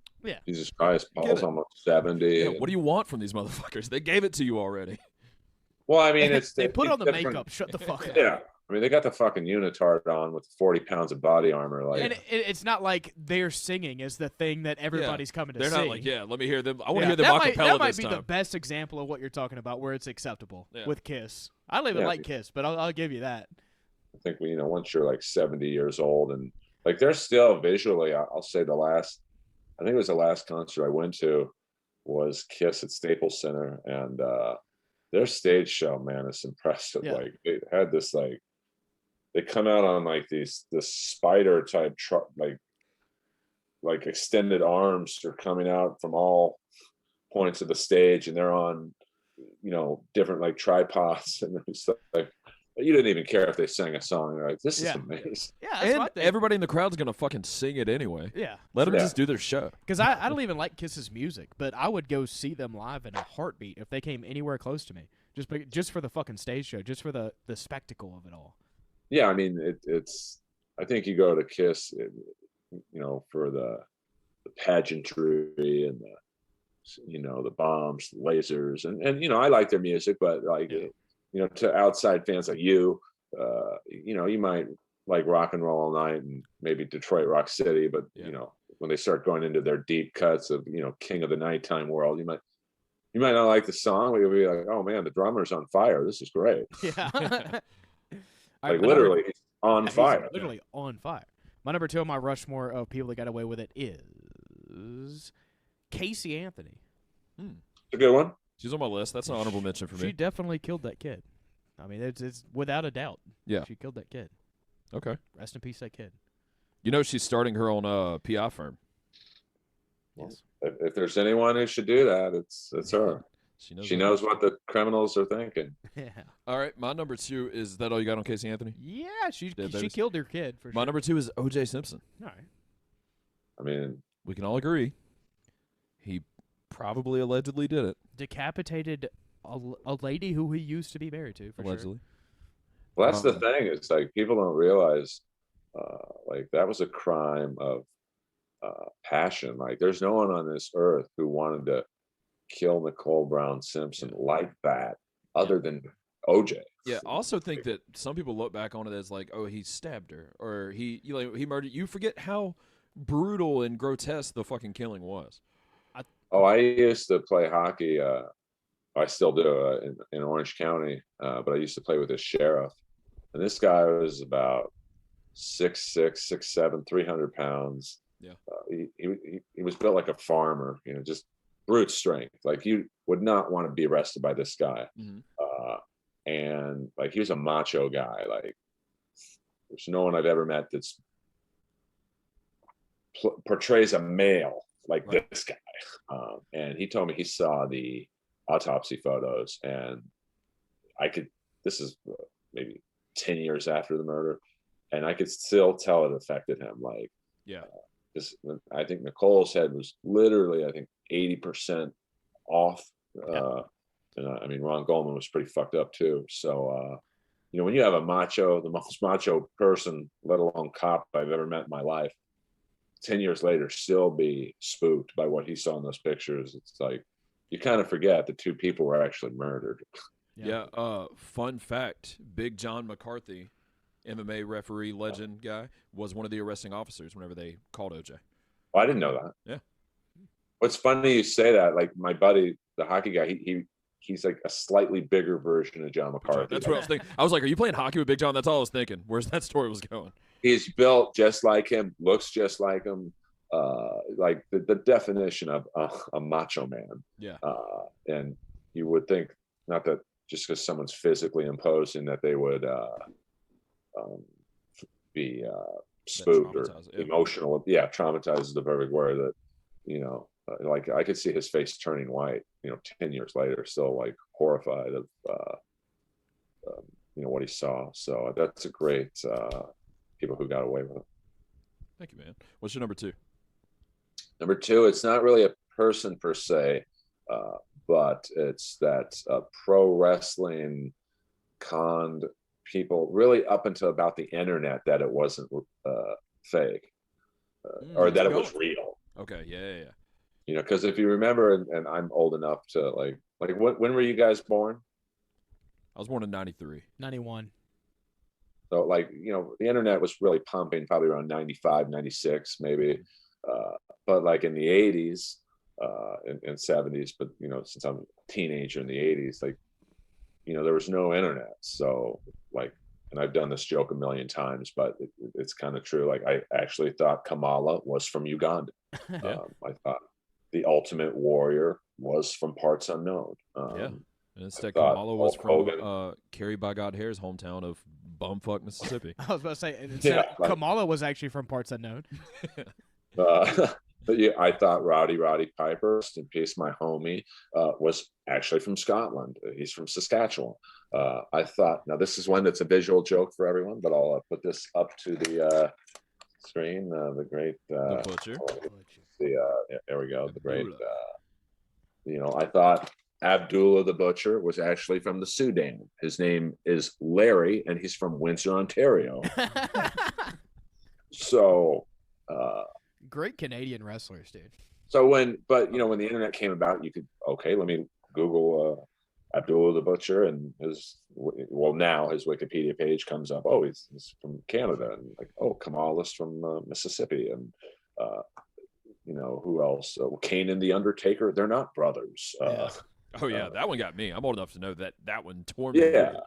Jesus Christ, Paul's almost 70. Yeah, what do you want from these motherfuckers? They gave it to you already. Well, I mean, they put on the makeup. Shut the fuck up. Yeah, I mean, they got the fucking unitard on with 40 pounds of body armor. Like, and it's not like their singing is the thing that everybody's coming to see. They're not like, let me hear them. I want to hear them acapella this time. That might be the best example of what you're talking about, where it's acceptable with Kiss. I don't even like Kiss, but I'll give you that. I think once you're like 70 years old, and like they're still visually, I'll say I think it was the last concert I went to was Kiss at Staples Center, and their stage show, man, is impressive. Yeah. Like they had this like they come out on like this spider type truck, like extended arms are coming out from all points of the stage, and they're on different like tripods, and it's like you didn't even care if they sang a song. You're like, this is amazing. Yeah, that's And my thing. everybody in the crowd's gonna fucking sing it anyway. Yeah. Let them Yeah. just do their show. Because I don't even like Kiss's music, but I would go see them live in a heartbeat if they came anywhere close to me. Just for the fucking stage show, just for the spectacle of it all. Yeah, I mean, it's. I think you go to Kiss, for the pageantry and the bombs, lasers, and I like their music, but like to outside fans like you might like rock and roll all night and maybe Detroit Rock City, but when they start going into their deep cuts of King of the Nighttime World, you might not like the song, but you'll be like, oh man, the drummer's on fire. This is great. Yeah. Like literally he's on fire. He's literally on fire. My number 2 on my Rushmore of people that got away with it is Casey Anthony. It's a good one. She's on my list. That's an honorable mention for me. She definitely killed that kid. I mean, it's without a doubt. Yeah. She killed that kid. Okay. Rest in peace, that kid. She's starting her own PI firm. Yes. If there's anyone who should do that, it's her. She knows what the criminals are thinking. Yeah. All right, my number 2 is that all you got on Casey Anthony? Yeah, she babies. killed her kid for sure. My number 2 is O.J. Simpson. All right. I mean, we can all agree he probably allegedly did it. Decapitated a lady who he used to be married to. For allegedly. Sure. Well, that's the thing. It's like people don't realize, like that was a crime of passion. Like there's no one on this earth who wanted to kill Nicole Brown Simpson like that, other than OJ. Yeah. I also think that some people look back on it as like, oh, he stabbed her or he murdered. You forget how brutal and grotesque the fucking killing was. I used to play hockey. I still do in Orange County, but I used to play with this sheriff, and this guy was about 6'6", 6'7", 300 pounds. Yeah, he was built like a farmer, just brute strength. Like you would not want to be arrested by this guy. Mm-hmm. And like he was a macho guy. Like there's no one I've ever met that's portrays a male like this guy. And he told me he saw the autopsy photos, and this is maybe 10 years after the murder, and I could still tell it affected him. Like, I think Nicole's head was literally, 80% off. And I mean, Ron Goldman was pretty fucked up too. So, when you have the most macho person, let alone cop I've ever met in my life, 10 years later, still be spooked by what he saw in those pictures. It's like, you kind of forget the 2 people were actually murdered. Yeah. Fun fact, Big John McCarthy, MMA referee legend guy, was one of the arresting officers whenever they called OJ. Oh, I didn't know that. Yeah. What's funny you say that, like my buddy, the hockey guy, he's like a slightly bigger version of John McCarthy. That's what I was thinking. I was like, are you playing hockey with Big John? That's all I was thinking. Where's that story was going? He's built just like him, looks just like him, like the definition of a macho man. Yeah. And you would think, not that just because someone's physically imposing that they would be spooked or emotional. Yeah, traumatized is the perfect word. That, like I could see his face turning white, 10 years later, still like horrified of, what he saw. So that's a great people who got away with it. Thank you, man. What's your number 2? Number 2, it's not really a person per se, but it's that pro wrestling conned people really up until about the internet that it wasn't fake or that it was real. Okay, yeah. Because if you remember, and I'm old enough to like when were you guys born? I was born in 93. 91. So the internet was really pumping probably around 95, 96 maybe. But like in the 80s and 70s, but since I'm a teenager in the 80s, there was no internet. So and I've done this joke a million times, but it's kind of true. Like I actually thought Kamala was from Uganda. Yeah. I thought the Ultimate Warrior was from parts unknown. Yeah. And instead, Kamala was from Carrie by God Hair's hometown of bumfuck Mississippi. I was about to say, Kamala was actually from parts unknown. But yeah, I thought Roddy Piper, rest in peace, my homie, was actually from Scotland. He's from Saskatchewan. I thought, now this is one that's a visual joke for everyone, but I'll put this up to the screen. The great The Butcher. there we go. The great, I thought Abdullah the Butcher was actually from the Sudan. His name is Larry, and he's from Windsor, Ontario. So, great Canadian wrestlers, dude. So when the internet came about, you could, let me Google Abdullah the Butcher, and now his Wikipedia page comes up. Oh, he's from Canada, and like, Kamala's from Mississippi, and who else? Kane the Undertaker. They're not brothers. Yeah. That one got me. I'm old enough to know that one tore me. Yeah.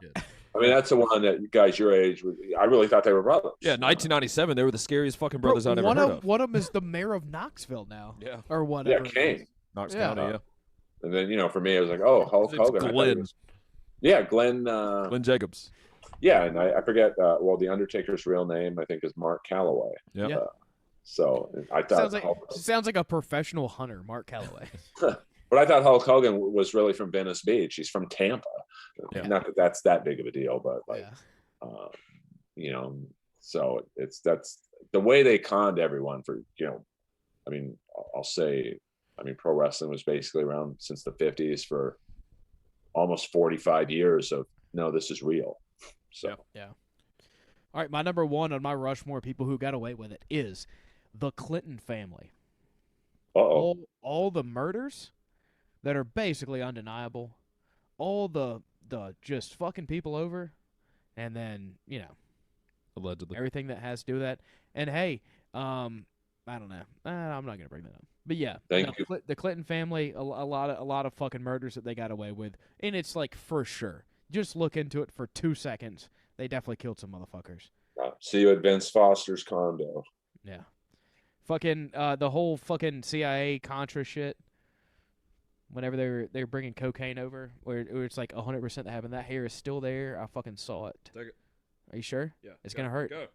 I mean, that's the one that you guys your age, I really thought they were brothers. Yeah, 1997, they were the scariest fucking brothers I'd ever heard of. One of them is the mayor of Knoxville now. Yeah. Or whatever. Yeah, Kane. Knox County, yeah. And then, for me, it was like, Hulk Hogan. Glenn. Glenn. Glenn Jacobs. Yeah, and I forget, the Undertaker's real name, I think, is Mark Calloway. Yeah. So I thought... Sounds like a professional hunter, Mark Calloway. But I thought Hulk Hogan was really from Venice Beach. He's from Tampa. Yeah. Not that that's that big of a deal, but so that's the way they conned everyone for, I'll say, pro wrestling was basically around since the 50s for almost 45 years of, no, this is real. So, yeah. All right. My number one on my Rushmore people who got away with it is the Clinton family. All the murders that are basically undeniable, all the just fucking people over, and then allegedly everything that has to do with that. And hey, I don't know, I'm not gonna bring that up, but yeah, Thank you. The Clinton family, a lot of fucking murders that they got away with, and it's like for sure. Just look into it for 2 seconds. They definitely killed some motherfuckers. See you at Vince Foster's condo. Yeah, fucking the whole fucking CIA Contra shit. Whenever they're bringing cocaine over, where it's like 100% that happened, that hair is still there. I fucking saw it. Take it. Are you sure? Yeah. It's gonna hurt. Go.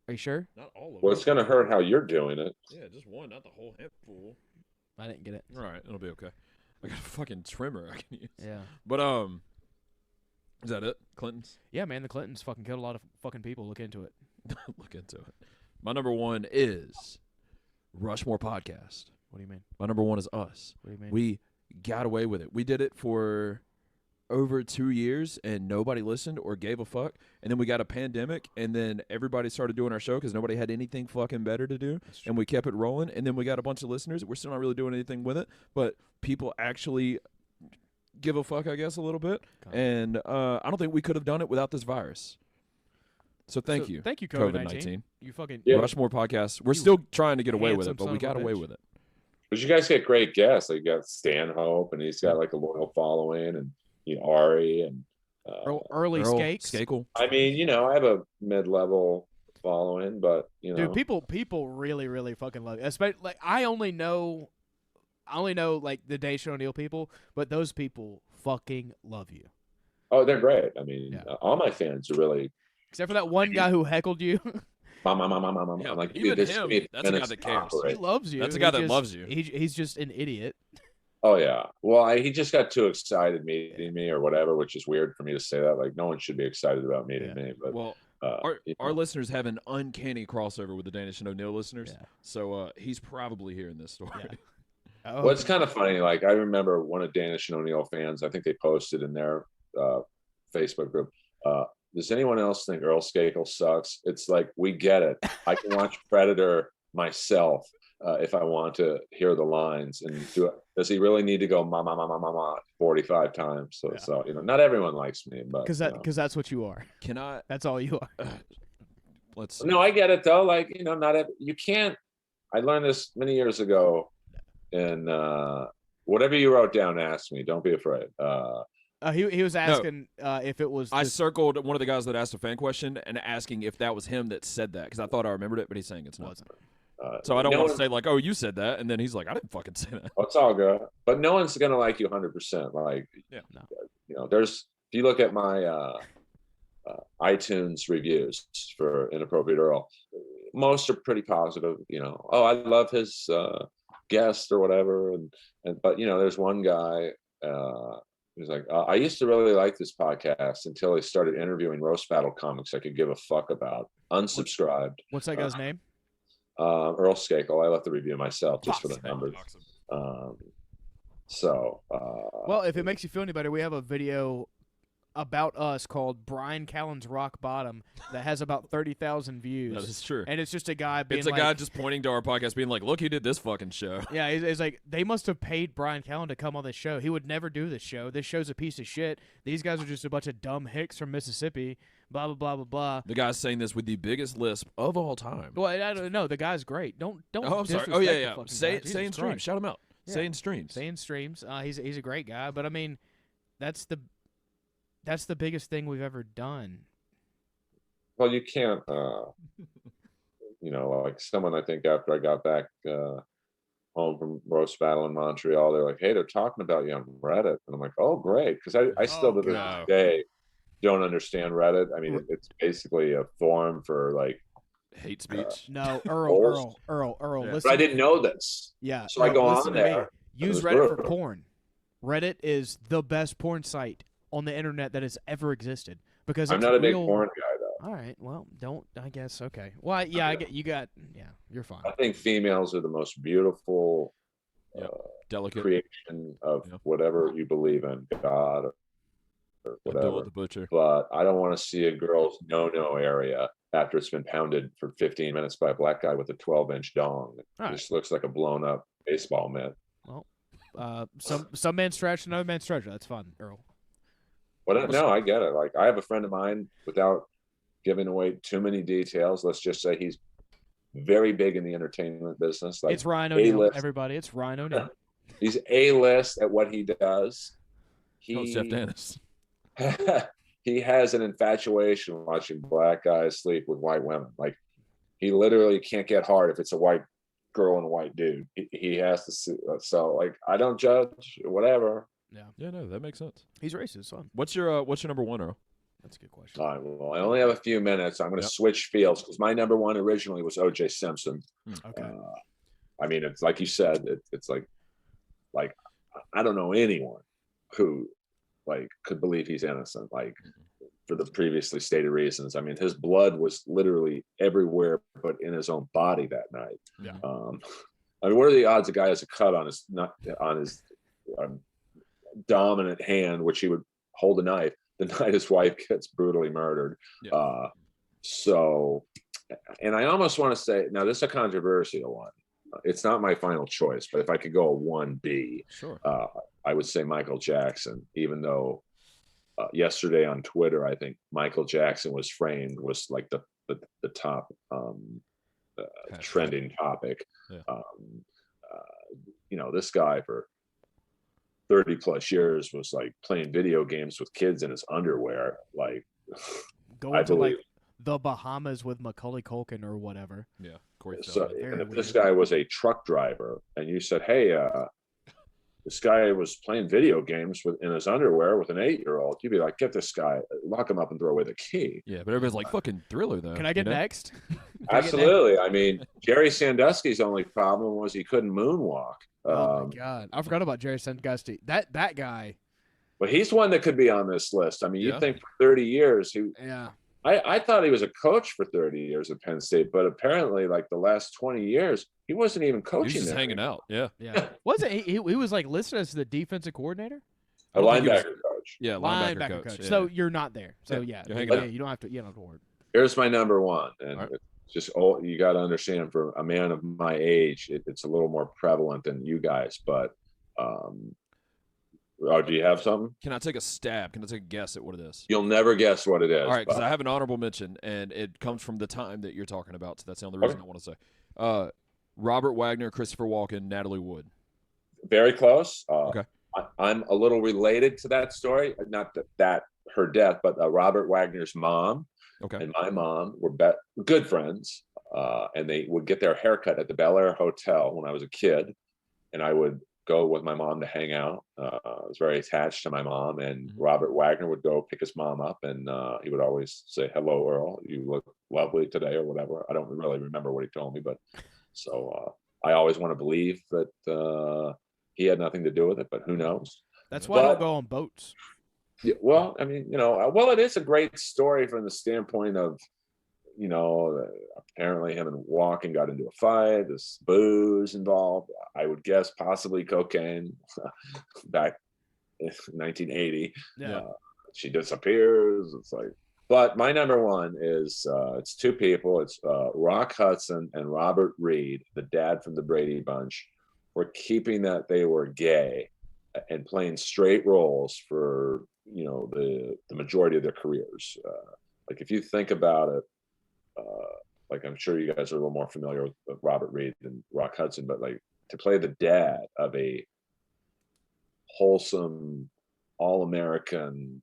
Are you sure? Not all of it. Well, it's gonna hurt how you're doing it. Yeah, just one, not the whole handful. I didn't get it. All right, it'll be okay. I got a fucking trimmer I can use. Yeah. But is that it? Clintons? Yeah, man, the Clintons fucking killed a lot of fucking people. Look into it. Look into it. My number one is Rushmore Podcast. What do you mean? My number one is us. What do you mean? We got away with it. We did it for over 2 years, and nobody listened or gave a fuck. And then we got a pandemic, and then everybody started doing our show because nobody had anything fucking better to do. And we kept it rolling. And then we got a bunch of listeners. We're still not really doing anything with it, but people actually give a fuck, I guess, a little bit. Okay. And I don't think we could have done it without this virus. So thank you. Thank you, COVID-19. You fucking Rushmore Podcast. We're still trying to get away with it, but we got away with it. But you guys get great guests. Like you got Stanhope, and he's got like a loyal following, and Ari and Early Skakel. I mean, I have a mid-level following, but dude, people really, really fucking love it. Especially like I only know like the Dave Chappelle O'Neal people, but those people fucking love you. Oh, they're great. I mean, all my fans are really, except for that one guy who heckled you. Mom. Yeah, I'm like, even him, that's a guy that cares. He loves you. That's a guy that loves you. He's just an idiot. Oh yeah. Well, he just got too excited meeting me or whatever, which is weird for me to say that. Like, no one should be excited about meeting me. But our listeners have an uncanny crossover with the Danish and O'Neal listeners. Yeah. So he's probably hearing this story. Yeah. Well, it's kind of funny. Like, I remember one of Danish and O'Neal fans. I think they posted in their Facebook group. Does anyone else think Earl Skakel sucks? It's like, we get it. I can watch Predator myself if I want to hear the lines and do it. Does he really need to go ma 45 times? So not everyone likes me, but because that's what you are. That's all you are. Let's. No, I get it though. Like you can't. I learned this many years ago, and whatever you wrote down, ask me. Don't be afraid. He was asking if it was. I circled one of the guys that asked a fan question and asking if that was him that said that, because I thought I remembered it, but he's saying it's not. So I don't want to say like, oh, you said that, and then he's like, I didn't fucking say that. It's all good, but no one's gonna like you 100%. Like, there's. If you look at my iTunes reviews for Inappropriate Earl, most are pretty positive. Oh, I love his guest or whatever, and but there's one guy who's like, I used to really like this podcast until they started interviewing roast battle comics I could give a fuck about. Unsubscribed. What's that guy's name? Earl Skakel. I left the review myself just for the numbers. Well, if it makes you feel any better, we have a video about us called Brian Callen's Rock Bottom that has about 30,000 views. That is true. And it's just a guy being It's a guy just pointing to our podcast being like, look, he did this fucking show. Yeah, it's like, they must have paid Brian Callen to come on this show. He would never do this show. This show's a piece of shit. These guys are just a bunch of dumb hicks from Mississippi. Blah, blah, blah, blah, blah. The guy's saying this with the biggest lisp of all time. Well, I don't know. The guy's great. Don't Oh, I'm sorry. disrespect Oh, yeah, the yeah. fucking Say guy. in streams. Shout him out. Yeah. Say in streams. Say in streams. He's a great guy. But, I mean, that's the biggest thing we've ever done. Well, you can't, like someone, I think after I got back home from roast battle in Montreal, they're like, hey, they're talking about you on Reddit. And I'm like, oh, great. Because I still to this day don't understand Reddit. I mean, it's basically a forum for like hate speech. No, Earl. Yeah. Listen. But I didn't know this. Yeah. So I go on there. Use Reddit for porn. Reddit is the best porn site on the internet that has ever existed, because I'm not a big porn guy though. All right, well, I guess okay. Well, yeah, I get you're fine. I think females are the most beautiful, delicate creation of whatever you believe in, God or whatever. The butcher. But I don't want to see a girl's no area after it's been pounded for 15 minutes by a black guy with a 12-inch dong. It just looks like a blown up baseball mitt. Well, some man stretch, another man stretcher. That's fun, Earl. But no, I get it. Like, I have a friend of mine, without giving away too many details, let's just say he's very big in the entertainment business. Like, it's Ryan O'Neal, everybody. It's Ryan O'Neal. He's A-list at what he does. Jeff Dennis. He has an infatuation watching black guys sleep with white women. Like, he literally can't get hard if it's a white girl and a white dude. He has to see. So, like, I don't judge, whatever. Yeah, no, that makes sense. He's racist, son. What's your number one, Earl? That's a good question. All right, well, I only have a few minutes. I'm going to switch fields because my number one originally was O.J. Simpson. Okay. I mean, it's like you said. It's like I don't know anyone who could believe he's innocent. Like, for the previously stated reasons. I mean, his blood was literally everywhere, but in his own body that night. Yeah. I mean, what are the odds a guy has a cut on his dominant hand, which he would hold a knife the night his wife gets brutally murdered? Yeah. So, and I almost want to say, now this is a controversial one. It's not my final choice, but if I could go a 1B, sure. I would say Michael Jackson, even though yesterday on Twitter, I think Michael Jackson was framed was like the top trending topic. Yeah. This guy for 30 plus years was like playing video games with kids in his underwear. Like, going to like the Bahamas with Macaulay Culkin or whatever. Yeah. Corey so, and if this guy was a truck driver and you said, hey, this guy was playing video games in his underwear with an 8-year-old, you'd be like, get this guy, lock him up and throw away the key. Yeah, but everybody's like, fucking Thriller, though. Can I get next? Absolutely. I mean, Jerry Sandusky's only problem was he couldn't moonwalk. Oh, my God. I forgot about Jerry Sandusky. That guy. But he's one that could be on this list. I mean, you'd think for 30 years, I thought he was a coach for 30 years at Penn State, but apparently, like the last 20 years, he wasn't even coaching. He was just hanging out. Yeah. Wasn't he was like listed as the defensive coordinator? A linebacker coach. Yeah, linebacker coach. Yeah. So you're not there. So you don't have to worry. Here's my number one, and it's just you got to understand, for a man of my age, it's a little more prevalent than you guys. But do you have something? Can I take a stab? Can I take a guess at what it is? You'll never guess what it is. All right, because I have an honorable mention, and it comes from the time that you're talking about. So that's the only reason I want to say. Robert Wagner, Christopher Walken, Natalie Wood. Very close. Okay. I'm a little related to that story. Not that her death, but Robert Wagner's mom and my mom were good friends, and they would get their haircut at the Bel Air Hotel when I was a kid, and I would go with my mom to hang out. I was very attached to my mom, and Mhm. Robert Wagner would go pick his mom up, and he would always say, "Hello, Earl. You look lovely today," or whatever. I don't really remember what he told me, but so I always want to believe that he had nothing to do with it, but who knows? That's why I don't But go on boats. yeah, well, I mean, well, it is a great story from the standpoint of, apparently him and Walken got into a fight. There's booze involved. I would guess possibly cocaine back in 1980. Yeah. She disappears. It's like, but my number one is it's two people. It's Rock Hudson and Robert Reed, the dad from the Brady Bunch, for keeping that they were gay and playing straight roles for the majority of their careers. Like if you think about it, like I'm sure you guys are a little more familiar with Robert Reed than Rock Hudson, but like to play the dad of a wholesome, all-American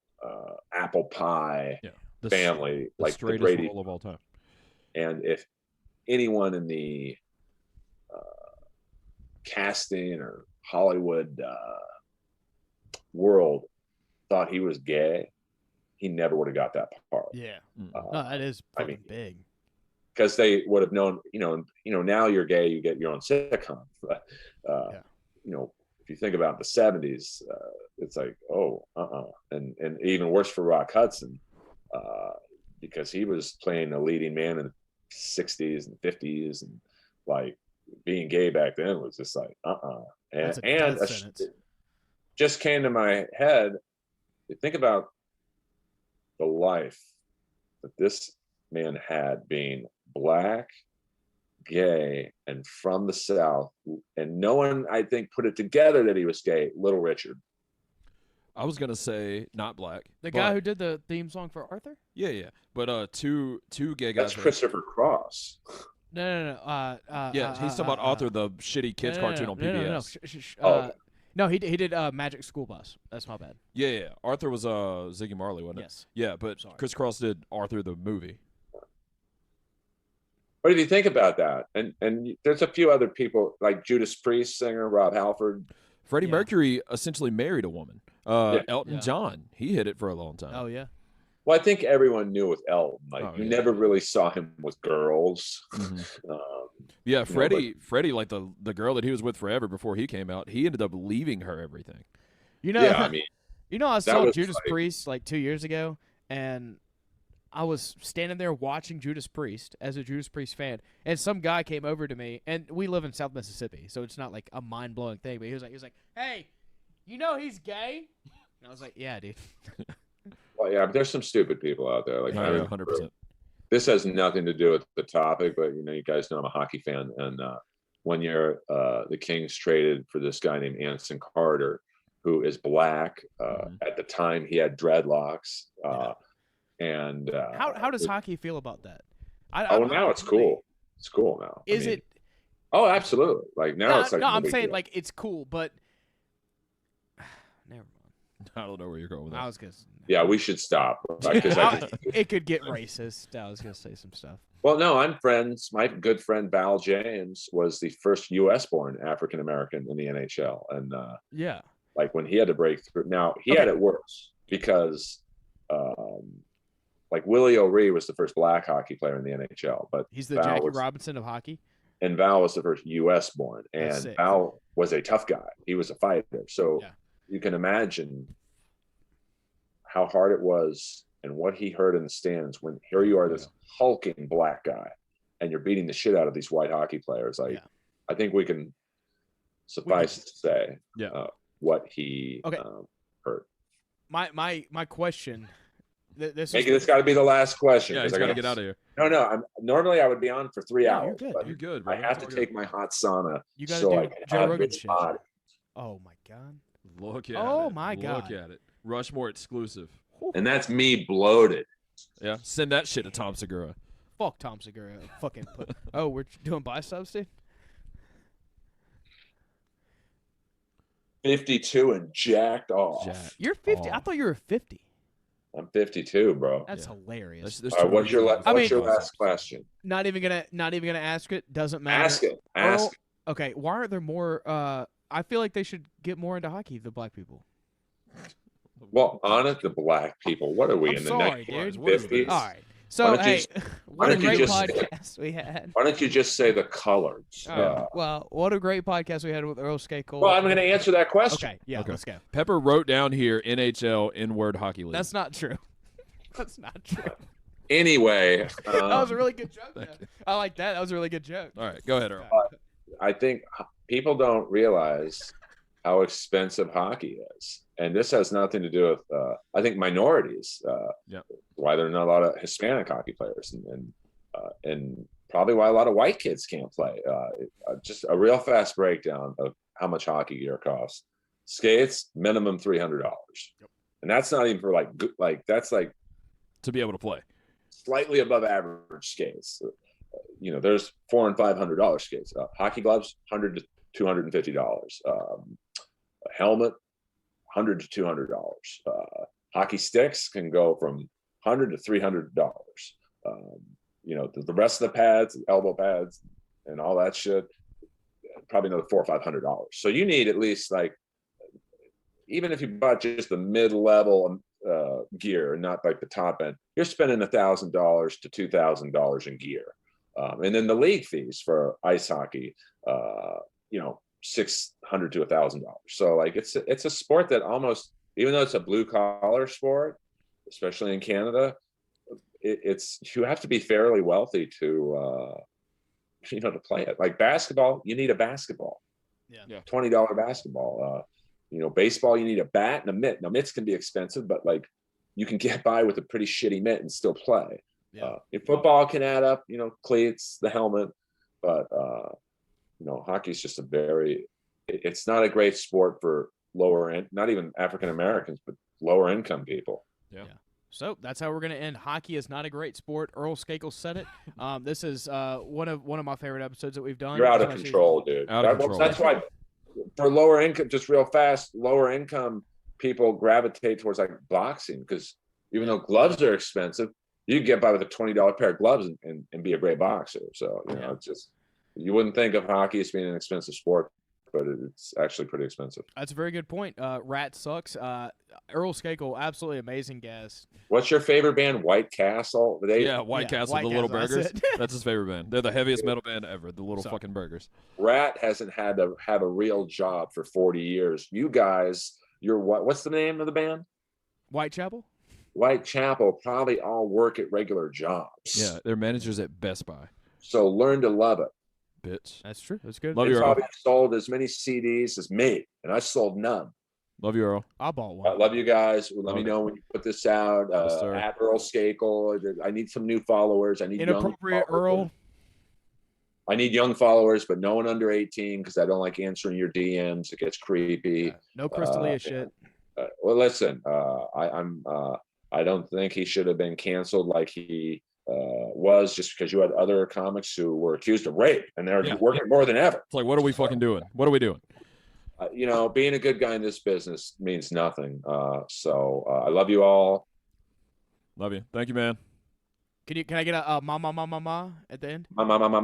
apple pie family, like the Brady role of all time. And if anyone in the casting or Hollywood world thought he was gay, he never would have got that part. Yeah. No, that is fucking big. Because they would have known, now you're gay, you get your own sitcom. If you think about the 70s, it's like, and even worse for Rock Hudson, because he was playing a leading man in the 60s and 50s, and like being gay back then was just like, and it just came to my head. Think about the life that this man had, being black, gay, and from the South, and no one, I think, put it together that he was gay. Little Richard. I was gonna say not black. The guy who did the theme song for Arthur? Yeah. But two gay guys. That's Christopher Cross. No. He's talking about Arthur, the shitty kids cartoon on PBS. No, he did Magic School Bus. That's my bad. Yeah. Arthur was Ziggy Marley, wasn't it? Yes. Yeah, but Chris Cross did Arthur the movie. What do you think about that? And there's a few other people, like Judas Priest singer Rob Halford. Freddie Mercury essentially married a woman. Elton John, he hit it for a long time. Oh yeah. Well, I think everyone knew with Elton. Like you never really saw him with girls. Mm-hmm. Freddie, like the girl that he was with forever before he came out, he ended up leaving her everything. I saw Judas Priest like 2 years ago, and I was standing there watching Judas Priest as a Judas Priest fan, and some guy came over to me, and we live in South Mississippi, so it's not like a mind-blowing thing, but he was like, "Hey, he's gay?" And I was like, "Yeah, dude." Well, yeah, but there's some stupid people out there. Like 100%. This has nothing to do with the topic, but you guys know I'm a hockey fan, and one year the Kings traded for this guy named Anson Carter, who is black. At the time, he had dreadlocks. And how does hockey feel about that? Now it's cool. It's cool now. Is it? Oh, absolutely. Like now it's like. No, I'm saying like it's cool, but never mind. I don't know where you're going with that. I was gonna. Yeah, we should stop. It could get racist. I was gonna say some stuff. Well, no, I'm friends. My good friend Val James was the first U.S.-born African American in the NHL, and like when he had to break through. Now he had it worse because. Like Willie O'Ree was the first black hockey player in the NHL, but he's the Jackie Robinson of hockey. And Val was the first U.S. born, and Val was a tough guy. He was a fighter, so you can imagine how hard it was and what he heard in the stands when here you are, this hulking black guy, and you're beating the shit out of these white hockey players. Like, I think we can suffice to say what he heard. My question. This got to be the last question. Yeah, I got to get out of here. No. Normally I would be on for 3 hours. You're good. I have to take my hot sauna. You got to do Joe Rogan shit. Oh my god. Look at it. Oh my god. Look at it. Rushmore exclusive. And that's me bloated. Yeah. Send that shit to Tom Segura. Fuck Tom Segura. Fucking put. Oh, we're doing biceps, dude. 52 and jacked off. You're 50. I thought you were 50. I'm 52, bro. That's hilarious. What's your last question? Not even gonna ask it. Doesn't matter. Ask it. Okay. Why are there more I feel like they should get more into hockey. The black people. Well, on it, the black people. What are we I'm in the sorry, dude. 1950s? All right. So don't you hey, what a don't you great just- podcast we had. Why don't you just say the colors? All right. Well, what a great podcast we had with Earl Skakel. Well, I'm going to answer that question. Okay, yeah, Okay. let's go. Pepper wrote down here NHL N-word hockey league. That's not true. That's not true. Anyway, That was a really good joke. Though. I like that. That was a really good joke. All right, go ahead, Earl. I think people don't realize how expensive hockey is. And this has nothing to do with, I think, minorities. Why there are not a lot of Hispanic hockey players, and probably why a lot of white kids can't play. Just a real fast breakdown of how much hockey gear costs. Skates, minimum $300, and that's not even for that's like To be able to play. slightly above average skates. There's $400 and $500 skates. Hockey gloves, $100 to $250. A helmet, $100 to $200. Hockey sticks can go from $100 to $300. The rest of the pads, elbow pads, and all that shit, probably another $400 or $500. So you need at least, like, even if you bought just the mid-level gear, not like the top end, you're spending $1,000 to $2,000 in gear. And then the league fees for ice hockey, $600 to $1,000. So like it's a sport that almost, even though it's a blue collar sport, especially in Canada, you have to be fairly wealthy to play it. Like basketball, you need a basketball. Yeah. $20 basketball. Baseball, you need a bat and a mitt. Now mitts can be expensive, but like you can get by with a pretty shitty mitt and still play. Yeah. If football can add up, cleats, the helmet, but hockey's just it's not a great sport for lower end, not even African Americans, but lower income people. Yeah. So that's how we're going to end. Hockey is not a great sport. Earl Skakel said it. This is one of my favorite episodes that we've done. You're out of control, dude. That's why for lower income, just real fast, lower income people gravitate towards like boxing, because even though gloves are expensive, you can get by with a $20 pair of gloves and be a great boxer. So, it's just, you wouldn't think of hockey as being an expensive sport, but it's actually pretty expensive. That's a very good point. Rat sucks. Earl Skakel, absolutely amazing guest. What's your favorite band? White Castle? White Castle, White the Little Castle, Burgers. that's it. That's his favorite band. They're the heaviest metal band ever, the Little fucking Burgers. Rat hasn't had to have a real job for 40 years. You guys, what's the name of the band? Whitechapel? Whitechapel probably all work at regular jobs. Yeah, they're managers at Best Buy. So learn to love it. Bitch. That's true. That's good. Love They you, Earl. probably sold as many CDs as me, and I sold none. Love you, Earl. I bought one. I love you guys. Let me Okay. know when you put this out. Yes, sir. At Earl Skakel. I need some new followers. I need Inappropriate young followers. Earl. I need young followers, but no one under 18, because I don't like answering your DMs. It gets creepy. No Crystalia shit. Well, listen. I don't think he should have been canceled like he was, just because you had other comics who were accused of rape, and they're working more than ever. It's like, what are we fucking doing? What are we doing? Being a good guy in this business means nothing. So I love you all. Love you. Thank you, man. Can I get a ma at the end? Ma.